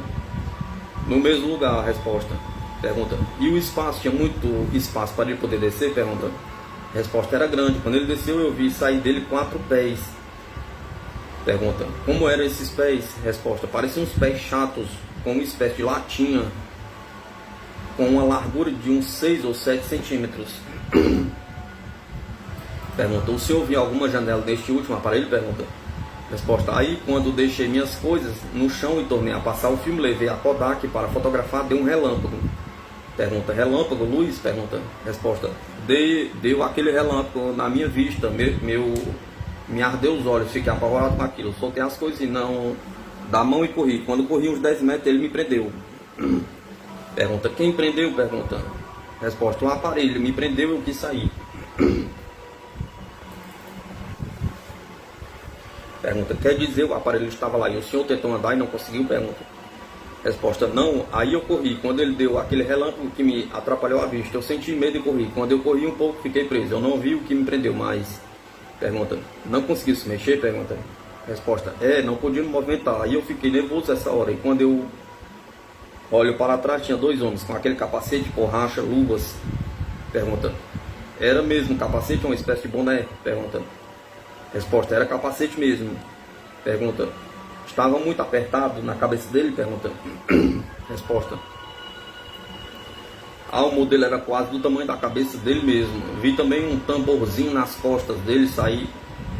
No mesmo lugar, resposta. Pergunta. E o espaço, tinha muito espaço para ele poder descer? Pergunta. Resposta. Era grande. Quando ele desceu, eu vi sair dele 4 pés. Pergunta. Como eram esses pés? Resposta. Pareciam uns pés chatos, com uma espécie de latinha, com uma largura de uns 6 ou 7 centímetros. Pergunta. O senhor viu alguma janela neste último aparelho? Pergunta. Resposta. Aí, quando deixei minhas coisas no chão e tornei a passar o filme, levei a Kodak para fotografar, deu um relâmpago. Pergunta. Relâmpago, luz? Pergunta. Resposta. Deu aquele relâmpago na minha vista, me ardeu os olhos, fiquei apavorado com aquilo. Soltei as coisas e não da mão e corri. Quando corri uns 10 metros, ele me prendeu. Pergunta. Quem prendeu? Pergunta. Resposta. Um aparelho me prendeu e eu quis sair. Pergunta. Quer dizer, o aparelho estava lá e o senhor tentou andar e não conseguiu? Pergunta. Resposta. Não, aí eu corri. Quando ele deu aquele relâmpago que me atrapalhou a vista, eu senti medo e corri. Quando eu corri um pouco, fiquei preso. Eu não vi o que me prendeu, mas... Pergunta. Não conseguiu se mexer? Pergunta. Resposta. Não podia me movimentar. Aí eu fiquei nervoso essa hora. E quando eu olho para trás, tinha 2 homens com aquele capacete, borracha, luvas. Pergunta. Era mesmo capacete ou uma espécie de boné? Pergunta. Resposta. Era capacete mesmo. Pergunta. Estava muito apertado na cabeça dele? Pergunta. Resposta. O modelo era quase do tamanho da cabeça dele mesmo. Vi também um tamborzinho nas costas dele sair,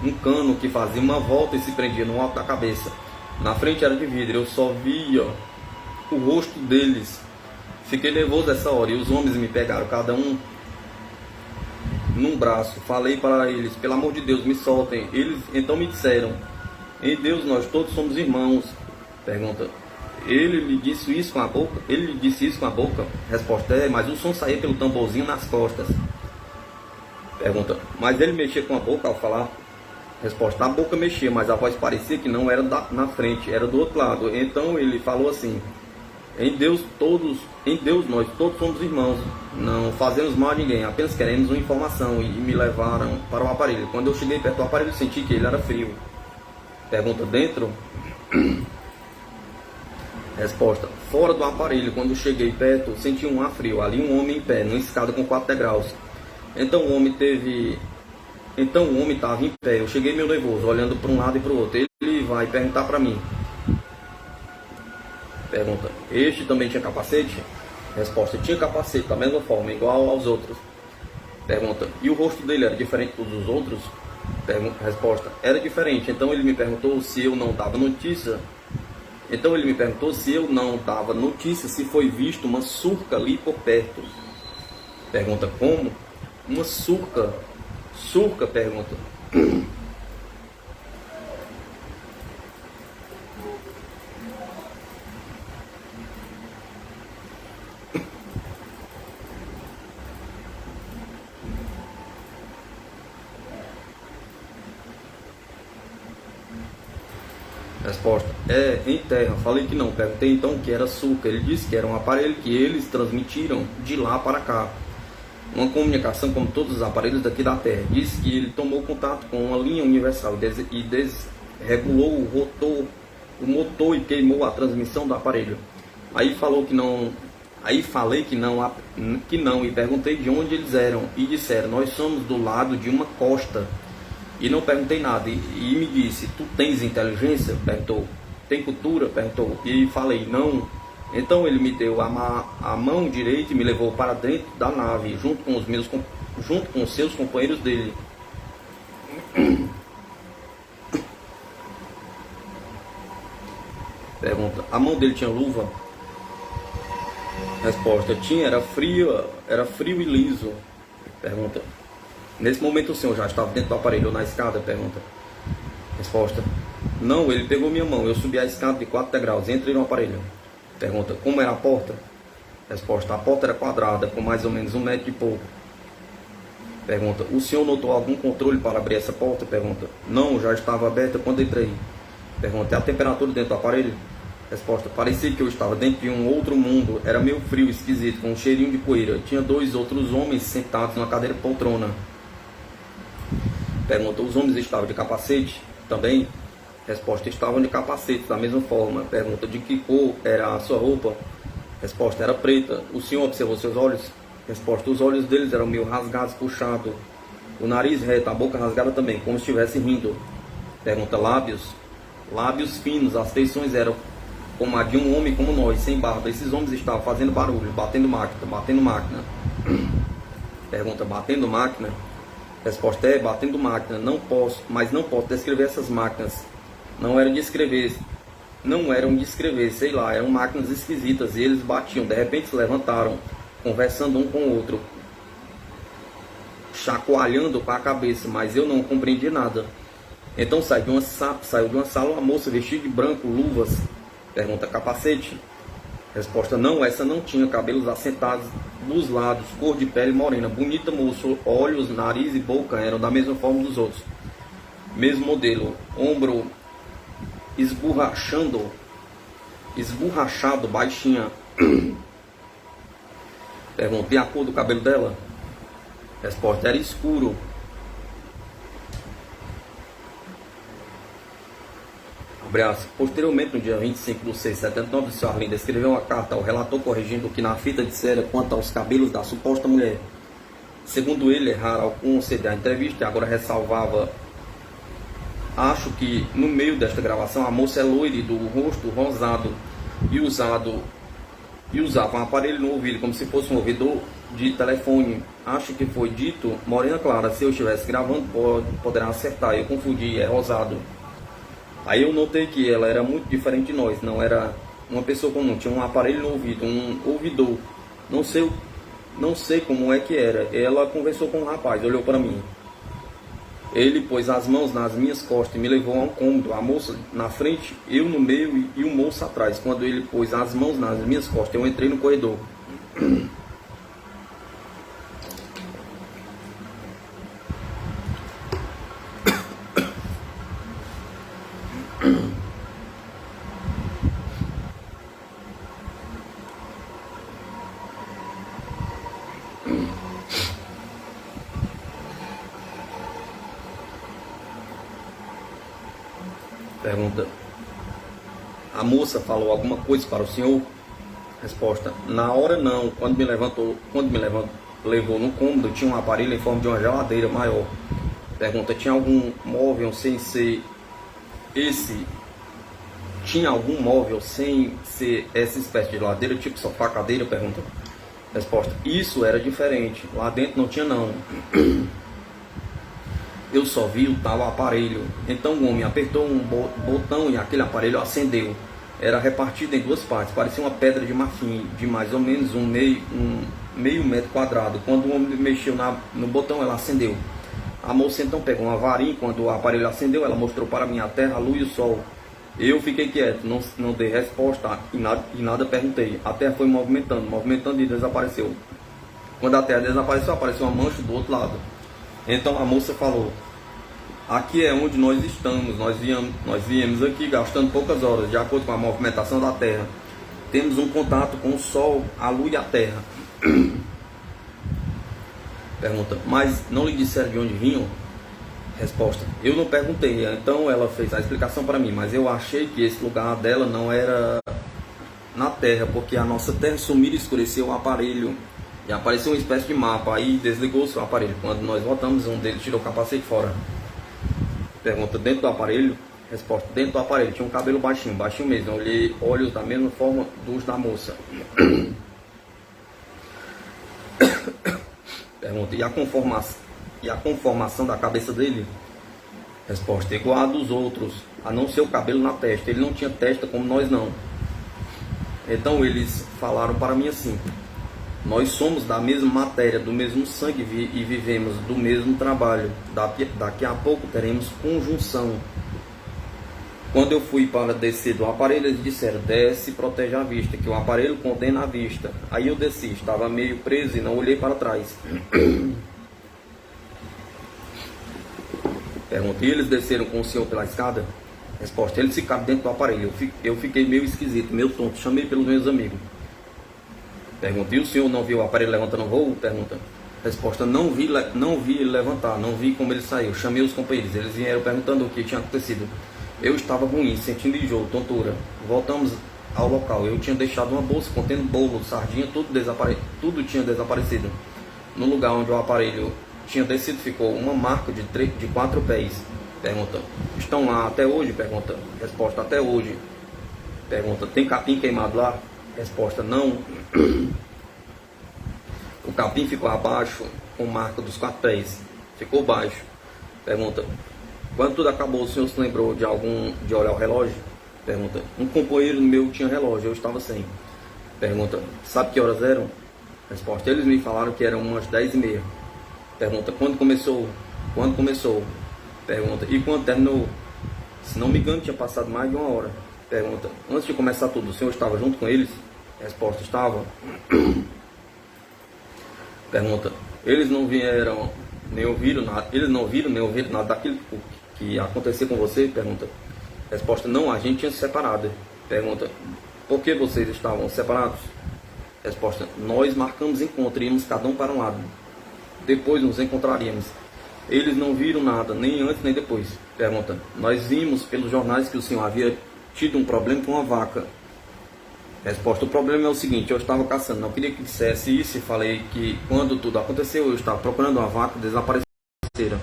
um cano que fazia uma volta e se prendia no alto da cabeça. Na frente era de vidro, eu só via o rosto deles. Fiquei nervoso essa hora e os homens me pegaram, cada um num braço. Falei para eles, pelo amor de Deus, me soltem. Eles então me disseram, em Deus nós todos somos irmãos. Pergunta. Ele lhe disse isso com a boca? Ele lhe disse isso com a boca? Resposta. Mas o som saía pelo tamborzinho nas costas. Pergunta. Mas ele mexia com a boca ao falar? Resposta. A boca mexia, mas a voz parecia que não era na frente, era do outro lado. Então ele falou assim, em Deus nós todos somos irmãos, não fazemos mal a ninguém, apenas queremos uma informação. E me levaram para o aparelho. Quando eu cheguei perto do aparelho, senti que ele era frio. Pergunta. Dentro? Resposta. Fora do aparelho. Quando cheguei perto, senti um ar frio. Ali um homem em pé, numa escada com 4 degraus. Então o homem estava em pé. Eu cheguei meio nervoso, olhando para um lado e para o outro. Ele vai perguntar para mim. Pergunta. Este também tinha capacete? Resposta. Tinha capacete da mesma forma, igual aos outros. Pergunta. E o rosto dele era diferente dos outros? Resposta. Era diferente. Então ele me perguntou se eu não dava notícia. Se foi visto uma surca ali por perto. Pergunta. Como? Uma surca? Surca? Pergunta. Resposta. Em terra. Falei que não. Perguntei então o que era surca. Ele disse que era um aparelho que eles transmitiram de lá para cá. Uma comunicação como todos os aparelhos daqui da Terra. Disse que ele tomou contato com uma linha universal e desregulou o motor e queimou a transmissão do aparelho. Aí falou que não. Aí falei que não e perguntei de onde eles eram. E disseram, nós somos do lado de uma costa. E não perguntei nada. E me disse, tu tens inteligência? Perguntou. Tem cultura? Perguntou. E falei, não. Então ele me deu a mão direita e me levou para dentro da nave, junto com os seus companheiros dele. Pergunta. A mão dele tinha luva? Resposta. Tinha, era frio e liso. Pergunta. Nesse momento o senhor já estava dentro do aparelho ou na escada? Pergunta. Resposta. Não, ele pegou minha mão. Eu subi a escada de 4 degraus e entrei no aparelho. Pergunta. Como era a porta? Resposta. A porta era quadrada, com mais ou menos 1 metro e pouco. Pergunta. O senhor notou algum controle para abrir essa porta? Pergunta. Não, já estava aberta quando entrei. Pergunta. É a temperatura dentro do aparelho? Resposta. Parecia que eu estava dentro de um outro mundo. Era meio frio, esquisito, com um cheirinho de poeira. Tinha 2 outros homens sentados na cadeira poltrona. Pergunta, os homens estavam de capacete também? Resposta, estavam de capacete da mesma forma. Pergunta, de que cor era a sua roupa? Resposta, era preta. O senhor observou seus olhos? Resposta, os olhos deles eram meio rasgados, puxados. O nariz reto, a boca rasgada também, como se estivesse rindo. Pergunta, lábios? Lábios finos, as feições eram como a de um homem como nós, sem barba. Esses homens estavam fazendo barulho, batendo máquina, batendo máquina. Pergunta, batendo máquina? Resposta, batendo máquina. Não posso, mas não posso descrever essas máquinas. Não eram de escrever, sei lá, eram máquinas esquisitas e eles batiam. De repente se levantaram, conversando um com o outro, chacoalhando com a cabeça, mas eu não compreendi nada. Então saiu de uma sala uma moça vestida de branco, luvas. Pergunta, capacete? Resposta, não, essa não tinha, cabelos assentados dos lados, cor de pele morena, bonita moça, olhos, nariz e boca eram da mesma forma dos outros. Mesmo modelo, ombro esborrachado, baixinha. Perguntei a cor do cabelo dela. Resposta, era escuro. Abraço. Posteriormente, no dia 25/6/79, o Sr. Arlindo escreveu uma carta ao relator corrigindo o que na fita dissera quanto aos cabelos da suposta mulher. Segundo ele, errara ao conceder a entrevista e agora ressalvava: acho que no meio desta gravação a moça é loira e do rosto rosado e usava um aparelho no ouvido como se fosse um ouvidor de telefone. Acho que foi dito morena clara. Se eu estivesse gravando poderá acertar. Eu confundi, é rosado. Aí eu notei que ela era muito diferente de nós. Não era uma pessoa comum, tinha um aparelho no ouvido, um ouvidor. Não sei como é que era. Ela conversou com um rapaz, olhou para mim. Ele pôs as mãos nas minhas costas e me levou a um cômodo. A moça na frente, eu no meio e o moço atrás. Quando ele pôs as mãos nas minhas costas, eu entrei no corredor. Pergunta, a moça falou alguma coisa para o senhor? Resposta, na hora não. Quando me levou no cômodo, tinha um aparelho em forma de uma geladeira maior. Pergunta, tinha algum móvel sem ser essa espécie de geladeira, tipo sofá, cadeira? Pergunta. Resposta, isso era diferente. Lá dentro não tinha não. Eu só vi o tal aparelho. Então o homem apertou um botão e aquele aparelho acendeu. Era repartido em duas partes, parecia uma pedra de marfim de mais ou menos um meio metro quadrado. Quando o homem mexeu no botão, ela acendeu. A moça então pegou uma varinha. Quando o aparelho acendeu, ela mostrou para mim a terra, a lua e o sol. Eu fiquei quieto, não dei resposta e nada perguntei. A terra foi movimentando e desapareceu. Quando a terra desapareceu, apareceu uma mancha do outro lado. Então a moça falou, aqui é onde nós estamos, nós viemos aqui gastando poucas horas, de acordo com a movimentação da Terra. Temos um contato com o Sol, a Lua e a Terra. Pergunta, mas não lhe disseram de onde vinham? Resposta, eu não perguntei. Então ela fez a explicação para mim, mas eu achei que esse lugar dela não era na Terra, porque a nossa Terra sumiu e escureceu o aparelho. E apareceu uma espécie de mapa, aí desligou-se o aparelho. Quando nós voltamos, um deles tirou o capacete fora. Pergunta, dentro do aparelho? Resposta, dentro do aparelho. Tinha um cabelo baixinho mesmo. Eu olhei olhos da mesma forma dos da moça. Pergunta, e a conformação da cabeça dele? Resposta, igual a dos outros, a não ser o cabelo na testa. Ele não tinha testa como nós não. Então eles falaram para mim assim, nós somos da mesma matéria, do mesmo sangue e vivemos do mesmo trabalho. Daqui a pouco teremos conjunção. Quando eu fui para descer do aparelho, eles disseram, desce e protege a vista, que o aparelho condena a vista. Aí eu desci, estava meio preso e não olhei para trás. Perguntei, eles desceram com o senhor pela escada? Resposta, eles ficaram dentro do aparelho. Eu fiquei meio esquisito, meio tonto, chamei pelos meus amigos. Pergunta, e o senhor não viu o aparelho levantando voo? Pergunta. Resposta, não vi ele levantar, não vi como ele saiu. Chamei os companheiros, eles vieram perguntando o que tinha acontecido. Eu estava ruim, sentindo enjoo, tontura. Voltamos ao local. Eu tinha deixado uma bolsa contendo bolo, sardinha, tudo tinha desaparecido. No lugar onde o aparelho tinha descido ficou uma marca de 4 pés. Pergunta, estão lá até hoje? Pergunta, resposta, até hoje. Pergunta, tem capim queimado lá? Resposta, não. O capim ficou abaixo, com marca dos 4 pés. Ficou baixo. Pergunta, quando tudo acabou, o senhor se lembrou de olhar o relógio? Pergunta, um companheiro meu tinha relógio, eu estava sem. Pergunta, sabe que horas eram? Resposta, eles me falaram que eram umas 10h30. Pergunta, quando começou? Quando começou? Pergunta, e quando terminou? Se não me engano, tinha passado mais de 1 hora. Pergunta, antes de começar tudo, o senhor estava junto com eles? Resposta, estava. Pergunta, eles não vieram nem ouviram nada, daquilo que aconteceu com você? Pergunta, resposta, não, a gente tinha se separado. Pergunta, por que vocês estavam separados? Resposta, nós marcamos encontro, íamos cada um para um lado. Depois nos encontraríamos. Eles não viram nada, nem antes nem depois. Pergunta, nós vimos pelos jornais que o senhor havia tido um problema com uma vaca. Resposta, o problema é o seguinte, eu estava caçando, não queria que dissesse isso e falei que quando tudo aconteceu, eu estava procurando uma vaca desaparecida.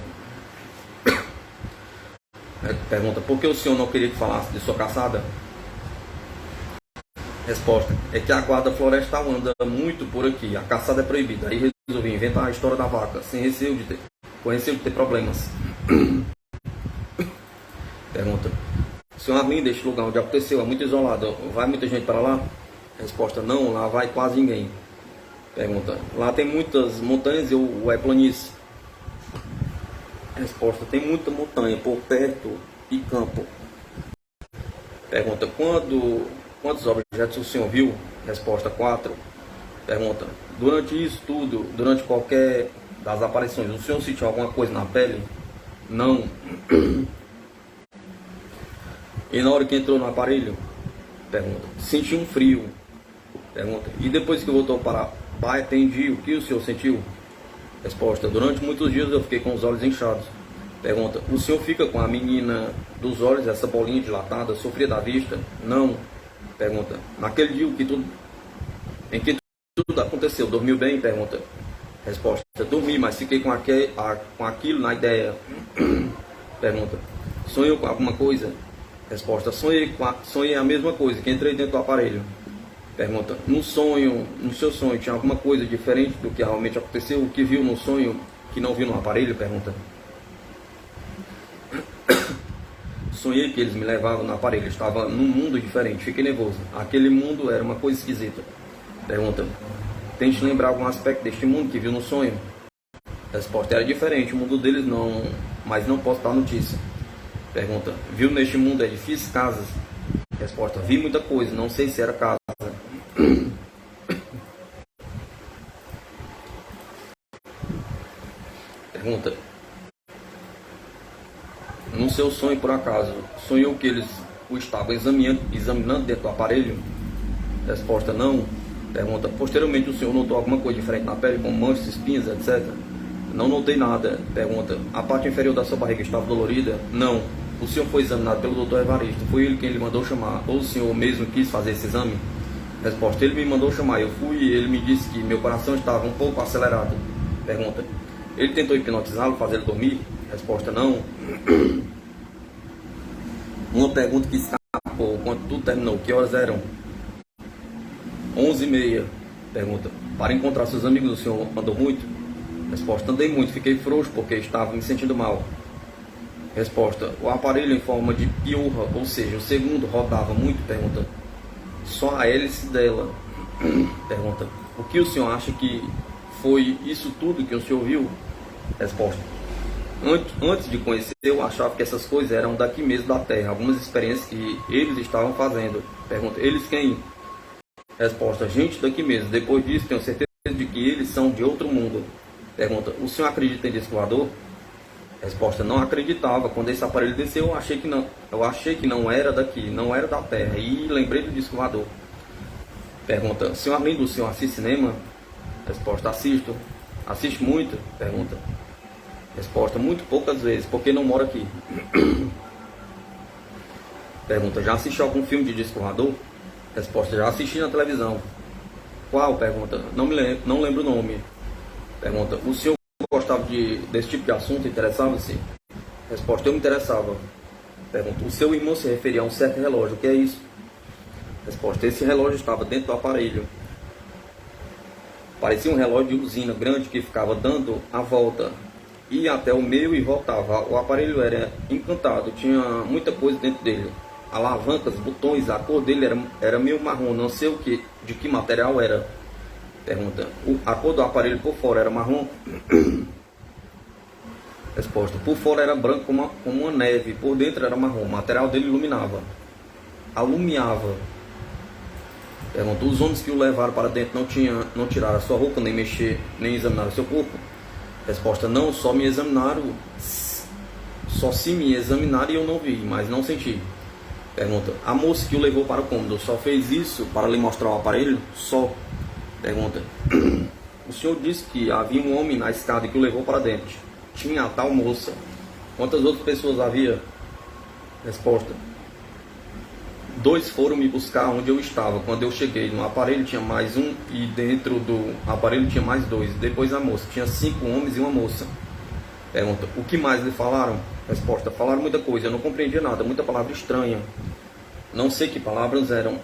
Pergunta, por que o senhor não queria que falasse de sua caçada? Resposta, é que a guarda florestal anda muito por aqui, a caçada é proibida, aí resolvi inventar a história da vaca, com receio de ter problemas. Pergunta, senhor Arlindo, este lugar onde aconteceu é muito isolado, vai muita gente para lá? Resposta, não, lá vai quase ninguém. Pergunta, lá tem muitas montanhas ou é planície? Resposta, tem muita montanha por perto e campo. Pergunta, quantos objetos o senhor viu? Resposta, 4. Pergunta, durante isso tudo, durante qualquer das aparições, o senhor sentiu alguma coisa na pele? Não. E na hora que entrou no aparelho? Pergunta, senti um frio. Pergunta, e depois que voltou para lá, entendi, o que o senhor sentiu? Resposta, durante muitos dias eu fiquei com os olhos inchados. Pergunta, o senhor fica com a menina dos olhos, essa bolinha dilatada, sofria da vista? Não. Pergunta, naquele dia em que tudo aconteceu, dormiu bem? Pergunta. Resposta, dormi, mas fiquei com aquilo na ideia. Pergunta, sonhou com alguma coisa? Resposta, sonhei a mesma coisa, que entrei dentro do aparelho. Pergunta, no seu sonho, tinha alguma coisa diferente do que realmente aconteceu? O que viu no sonho que não viu no aparelho? Pergunta. Sonhei que eles me levavam no aparelho, estava num mundo diferente, fiquei nervoso. Aquele mundo era uma coisa esquisita. Pergunta, tente lembrar algum aspecto deste mundo que viu no sonho? Resposta, era diferente, o mundo deles não, mas não posso dar notícia. Pergunta, viu neste mundo edifícios, casas? Resposta, vi muita coisa, não sei se era casa. Pergunta, no seu sonho, por acaso, sonhou que eles o estavam examinando dentro do aparelho? Resposta, não. Pergunta, posteriormente o senhor notou alguma coisa diferente na pele, como manchas, espinhas, etc? Não notei nada. Pergunta, a parte inferior da sua barriga estava dolorida? Não. O senhor foi examinado pelo Dr. Evaristo, foi ele quem lhe mandou chamar, ou o senhor mesmo quis fazer esse exame? Resposta, ele me mandou chamar, eu fui e ele me disse que meu coração estava um pouco acelerado. Pergunta, ele tentou hipnotizá-lo, fazer ele dormir? Resposta, não. Uma pergunta que escapou, quando tudo terminou, que horas eram? 11h30. Pergunta, para encontrar seus amigos, o senhor andou muito? Resposta, andei muito, fiquei frouxo porque estava me sentindo mal. Resposta, o aparelho em forma de piorra, ou seja, o segundo rodava muito? Pergunta, só a hélice dela. Pergunta, o que o senhor acha que foi isso tudo que o senhor viu? Resposta, antes de conhecer, eu achava que essas coisas eram daqui mesmo da Terra, algumas experiências que eles estavam fazendo. Pergunta, eles quem? Resposta, gente daqui mesmo. Depois disso, tenho certeza de que eles são de outro mundo. Pergunta, o senhor acredita em disco voador? Resposta, não acreditava. Quando esse aparelho desceu, eu achei que não era daqui, não era da Terra. E lembrei do disco voador. Pergunta, senhor Arlindo, o senhor assiste cinema? Resposta, assisto. Assiste muito? Pergunta. Resposta: muito poucas vezes, porque não mora aqui. Pergunta: já assistiu algum filme de disco voador? Resposta: já assisti na televisão. Qual? Pergunta: não lembro o nome. Pergunta: o senhor gostava desse tipo de assunto? Interessava-se? Resposta: eu me interessava. Pergunta: o seu irmão se referia a um certo relógio, o que é isso? Resposta: esse relógio estava dentro do aparelho. Parecia um relógio de usina grande que ficava dando a volta. Ia até o meio e voltava. O aparelho era encantado, tinha muita coisa dentro dele. Alavancas, botões, a cor dele era meio marrom, não sei de que material era. Pergunta: a cor do aparelho por fora era marrom? Resposta: por fora era branco como uma neve, por dentro era marrom, o material dele alumiava. Pergunta: os homens que o levaram para dentro não tiraram a sua roupa, nem examinaram o seu corpo? Resposta: não, só se me examinaram e eu não vi, mas não senti. Pergunta: a moça que o levou para o cômodo só fez isso para lhe mostrar o aparelho? Só. Pergunta: o senhor disse que havia um homem na escada que o levou para dentro. Tinha a tal moça. Quantas outras pessoas havia? Resposta: 2 foram me buscar onde eu estava. Quando eu cheguei no aparelho tinha mais um e dentro do aparelho tinha mais 2. Depois a moça. Tinha 5 homens e uma moça. Pergunta: o que mais lhe falaram? Resposta: falaram muita coisa, eu não compreendia nada, muita palavra estranha. Não sei que palavras eram.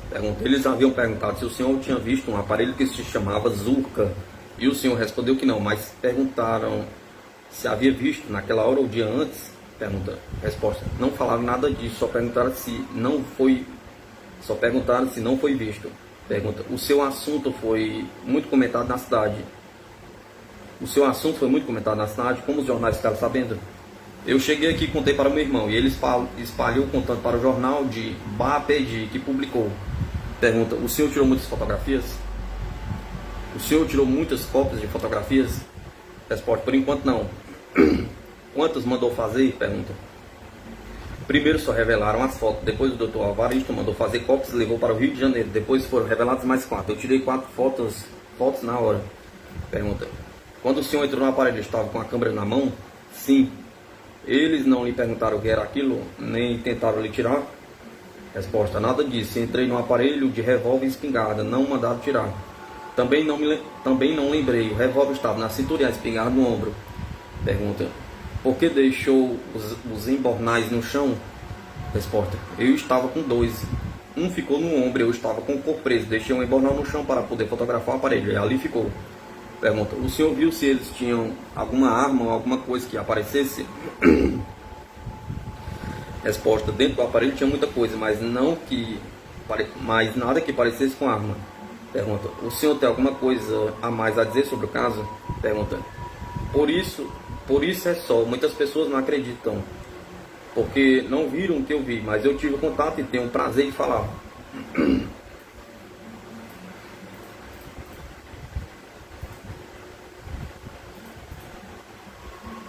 Pergunta: eles haviam perguntado se o senhor tinha visto um aparelho que se chamava Zurka. E o senhor respondeu que não, mas perguntaram se havia visto naquela hora ou dia antes. Pergunta. Resposta: não falaram nada disso, só perguntaram se não foi visto. Pergunta: o seu assunto foi muito comentado na cidade? Como os jornais ficaram sabendo? Eu cheguei aqui e contei para o meu irmão, e ele espalhou contando para o jornal de Bapedi, que publicou. Pergunta: o senhor tirou muitas fotografias? O senhor tirou muitas cópias de fotografias? Resposta: por enquanto não. Quantas mandou fazer? Pergunta. Primeiro só revelaram as fotos, depois o doutor Alvaristo mandou fazer cópias e levou para o Rio de Janeiro. Depois foram reveladas mais 4. Eu tirei 4 fotos na hora. Pergunta: quando o senhor entrou no aparelho, estava com a câmera na mão? Sim. Eles não lhe perguntaram o que era aquilo, nem tentaram lhe tirar? Resposta: nada disso. Entrei no aparelho de revólver e espingarda, não mandaram tirar. Também não lembrei, o revólver estava na cintura e a espingarda no ombro. Pergunta: por que deixou os embornais no chão? Resposta: eu estava com 2. Um ficou no ombro, eu estava com o corpo preso. Deixei um embornal no chão para poder fotografar o aparelho, e ali ficou. Pergunta: o senhor viu se eles tinham alguma arma ou alguma coisa que aparecesse? Resposta: dentro do aparelho tinha muita coisa, mas nada que parecesse com arma. Pergunta: o senhor tem alguma coisa a mais a dizer sobre o caso? Pergunta: por isso é só, muitas pessoas não acreditam, porque não viram o que eu vi, mas eu tive contato e tenho o prazer de falar.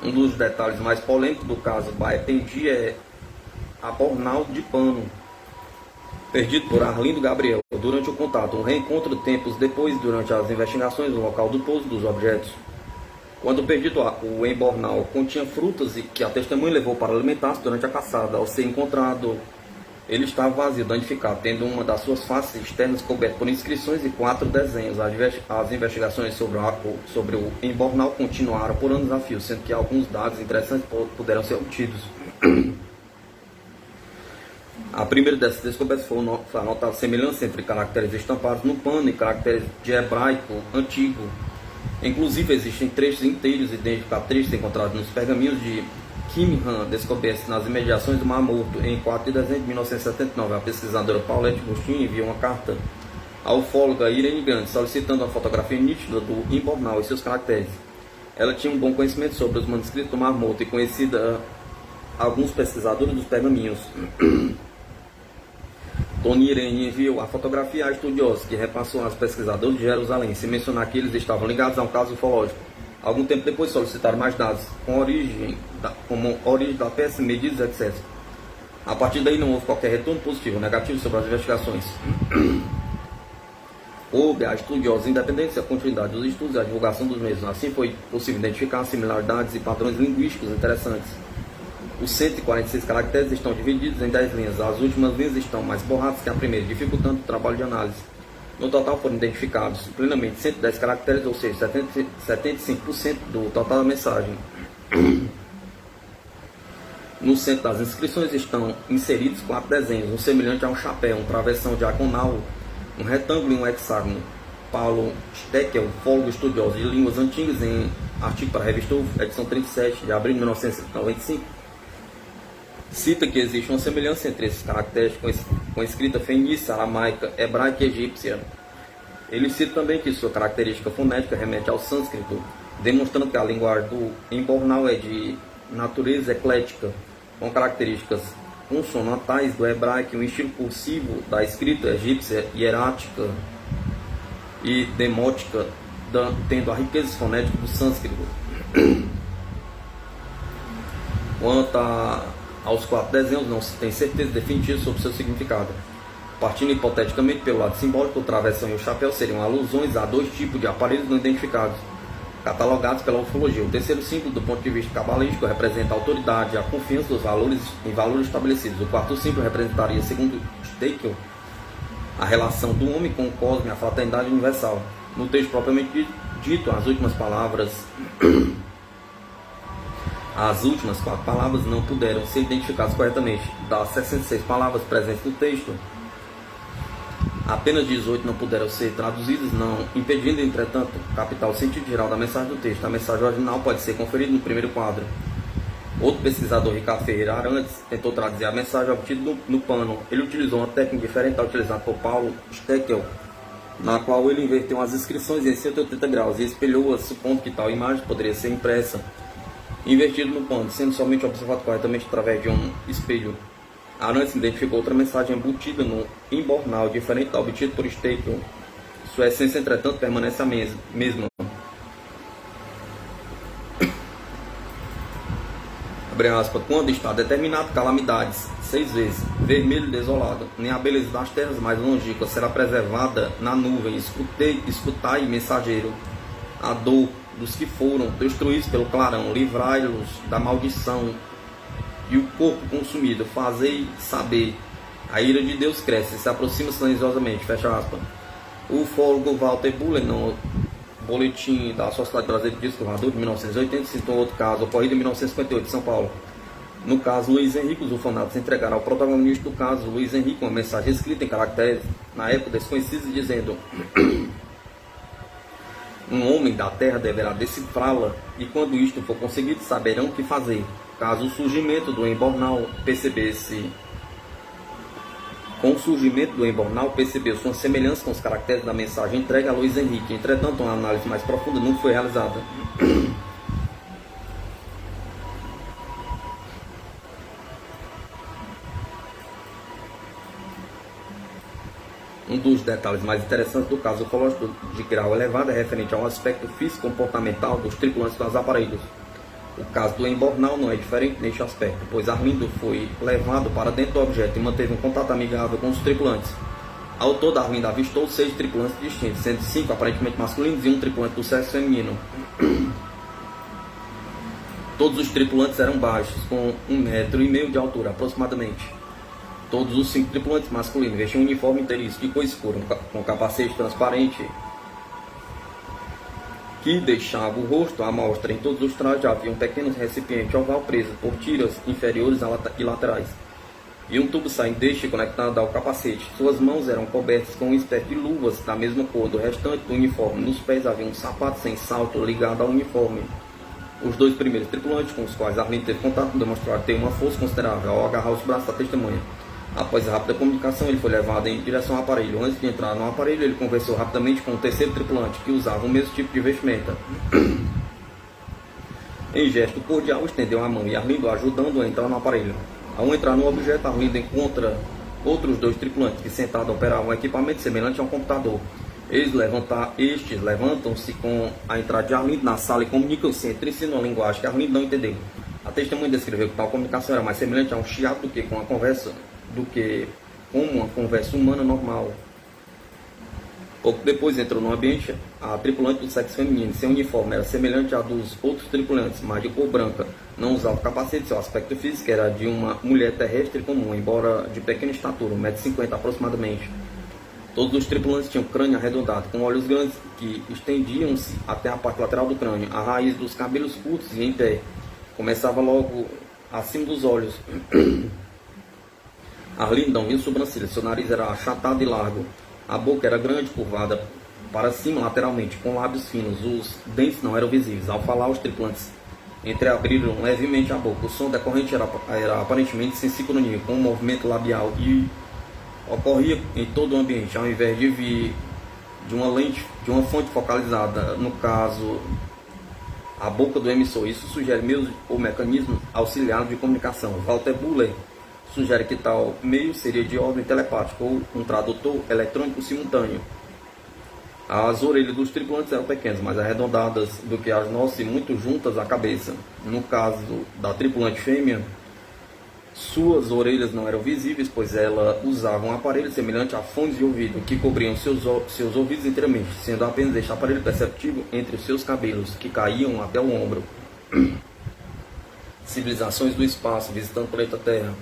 Um dos detalhes mais polêmicos do caso Bapedi é a bornal de pano, perdido por Arlindo Gabriel durante o contato. Um reencontro tempos depois, durante as investigações no local do pouso dos objetos. Quando perdido, o embornal continha frutas e que a testemunha levou para alimentar-se durante a caçada. Ao ser encontrado, ele estava vazio, danificado, tendo uma das suas faces externas coberta por inscrições e 4 desenhos. As investigações sobre o embornal continuaram por anos a fio, sendo que alguns dados interessantes puderam ser obtidos. A primeira dessas descobertas foi a notada semelhança entre caracteres estampados no pano e caracteres de hebraico antigo. Inclusive, existem trechos inteiros idênticos a trechos encontrados nos pergaminhos de Qumran, descobertos nas imediações do Mar Morto. Em 4 de dezembro de 1979, a pesquisadora Paulette Agostinho enviou uma carta à ufóloga Irene Grande, solicitando uma fotografia nítida do embornal e seus caracteres. Ela tinha um bom conhecimento sobre os manuscritos do Mar Morto e conhecida alguns pesquisadores dos pergaminhos. Tony Irene enviou a fotografia a estudiosos, que repassou aos pesquisadores de Jerusalém, sem mencionar que eles estavam ligados a um caso ufológico. Algum tempo depois solicitaram mais dados, como origem da peça, medidas, etc. A partir daí não houve qualquer retorno positivo ou negativo sobre as investigações. Houve a estudiosa independência, a continuidade dos estudos e a divulgação dos mesmos. Assim foi possível identificar similaridades e padrões linguísticos interessantes. Os 146 caracteres estão divididos em 10 linhas. As últimas linhas estão mais borradas que a primeira, dificultando o trabalho de análise. No total foram identificados plenamente 110 caracteres, ou seja, 75% do total da mensagem. No centro das inscrições estão inseridos 4 desenhos, um semelhante a um chapéu, um travessão diagonal, um retângulo e um hexágono. Paulo Steckel, fólogo estudioso de línguas antigas, em artigo para a revista UF, edição 37, de abril de 1995, cita que existe uma semelhança entre esses caracteres com a escrita fenícia, aramaica, hebraica e egípcia. Ele cita também que sua característica fonética remete ao sânscrito, demonstrando que a linguagem do embornal é de natureza eclética, com características consonantais do hebraico e um estilo cursivo da escrita egípcia, hierática e demótica, tendo a riqueza fonética do sânscrito. Quanto aos 4 desenhos, não se tem certeza definitiva sobre seu significado. Partindo hipoteticamente pelo lado simbólico, o travessão e o chapéu seriam alusões a 2 tipos de aparelhos não identificados, catalogados pela ufologia. O terceiro símbolo, do ponto de vista cabalístico, representa a autoridade e a confiança dos valores estabelecidos. O quarto símbolo representaria, segundo Steckel, a relação do homem com o cosmos e a fraternidade universal. No texto propriamente dito, as últimas 4 palavras não puderam ser identificadas corretamente. Das 66 palavras presentes no texto, apenas 18 não puderam ser traduzidas, não impedindo, entretanto, captar o sentido geral da mensagem do texto. A mensagem original pode ser conferida no primeiro quadro. Outro pesquisador, Ricardo Ferreira Arantes, tentou traduzir a mensagem obtida no pano. Ele utilizou uma técnica diferente da utilizada por Paulo Steckel, na qual ele inverteu as inscrições em 180 graus e espelhou-as, supondo que tal imagem poderia ser impressa invertido no pano, sendo somente observado corretamente através de um espelho. Arantes identificou outra mensagem embutida no embornal, diferente da obtida por Steckel. Sua essência, entretanto, permanece a mesma. Abre aspas, quando está determinado calamidades, 6 vezes, vermelho e desolado, nem a beleza das terras mais longínquas será preservada na nuvem. Escutai, mensageiro, a dor dos que foram destruídos pelo clarão, livrai-los da maldição e o corpo consumido, fazei saber, a ira de Deus cresce, se aproxima silenciosamente, fecha aspas. O ufólogo Walter Buller, no boletim da Sociedade Brasileira de Descobridor de 1980, citou outro caso, ocorrido em 1958, em São Paulo. No caso Luiz Henrique, os ufonados entregaram ao protagonista do caso, Luiz Henrique, uma mensagem escrita em caracteres, na época desconhecidos, dizendo: um homem da terra deverá decifrá-la, e quando isto for conseguido, saberão o que fazer. Caso o surgimento do embornal percebesse uma semelhança com os caracteres da mensagem entregue a Luiz Henrique. Entretanto, uma análise mais profunda não foi realizada. Um dos detalhes mais interessantes do caso ufológico de grau elevado é referente ao aspecto físico-comportamental dos tripulantes dos aparelhos. O caso do embornal não é diferente neste aspecto, pois Arlindo foi levado para dentro do objeto e manteve um contato amigável com os tripulantes. Ao todo, Arlindo avistou 6 tripulantes distintos, sendo 5 aparentemente masculinos e um tripulante do sexo feminino. Todos os tripulantes eram baixos, com 1,5 metro de altura aproximadamente. Todos os 5 tripulantes masculinos vestiam um uniforme inteiriço de cor escura, com capacete transparente que deixava o rosto à mostra. Em todos os trajes havia um pequeno recipiente oval preso por tiras inferiores e laterais, e um tubo saindo deste conectado ao capacete. Suas mãos eram cobertas com uma espécie de luvas da mesma cor do restante do uniforme. Nos pés havia um sapato sem salto ligado ao uniforme. Os 2 primeiros tripulantes com os quais Arlindo teve contato demonstraram ter uma força considerável ao agarrar os braços da testemunha. Após a rápida comunicação, ele foi levado em direção ao aparelho. Antes de entrar no aparelho, ele conversou rapidamente com o terceiro tripulante, que usava o mesmo tipo de vestimenta. Em gesto cordial, estendeu a mão e Arlindo ajudando a entrar no aparelho. Ao entrar no objeto, Arlindo encontra outros 2 tripulantes que sentados operavam um equipamento semelhante a um computador. Estes levantam-se com a entrada de Arlindo na sala e comunicam-se entre si numa linguagem que Arlindo não entendeu. A testemunha descreveu que tal comunicação era mais semelhante a um chiado do que com uma conversa humana normal. Pouco depois entrou no ambiente a tripulante do sexo feminino. Seu uniforme era semelhante à dos outros tripulantes, mas de cor branca. Não usava capacete, seu aspecto físico era de uma mulher terrestre comum, embora de pequena estatura, 1,50 m aproximadamente. Todos os tripulantes tinham crânio arredondado, com olhos grandes que estendiam-se até a parte lateral do crânio. A raiz dos cabelos curtos e em pé começava logo acima dos olhos. Arlindão e sobrancelhas. Seu nariz era achatado e largo. A boca era grande, curvada para cima lateralmente, com lábios finos. Os dentes não eram visíveis. Ao falar, os tripulantes entreabriram levemente a boca. O som decorrente era aparentemente sem sincronia, com um movimento labial e ocorria em todo o ambiente, ao invés de vir de uma lente, de uma fonte focalizada, no caso, a boca do emissor. Isso sugere meios ou mecanismos auxiliares de comunicação. Walter Buller sugere que tal meio seria de ordem telepática ou um tradutor eletrônico simultâneo. As orelhas dos tripulantes eram pequenas, mais arredondadas do que as nossas e muito juntas à cabeça. No caso da tripulante fêmea, suas orelhas não eram visíveis, pois ela usava um aparelho semelhante a fones de ouvido que cobriam seus ouvidos inteiramente, sendo apenas este aparelho perceptível entre os seus cabelos, que caíam até o ombro. Civilizações do espaço visitando o planeta Terra.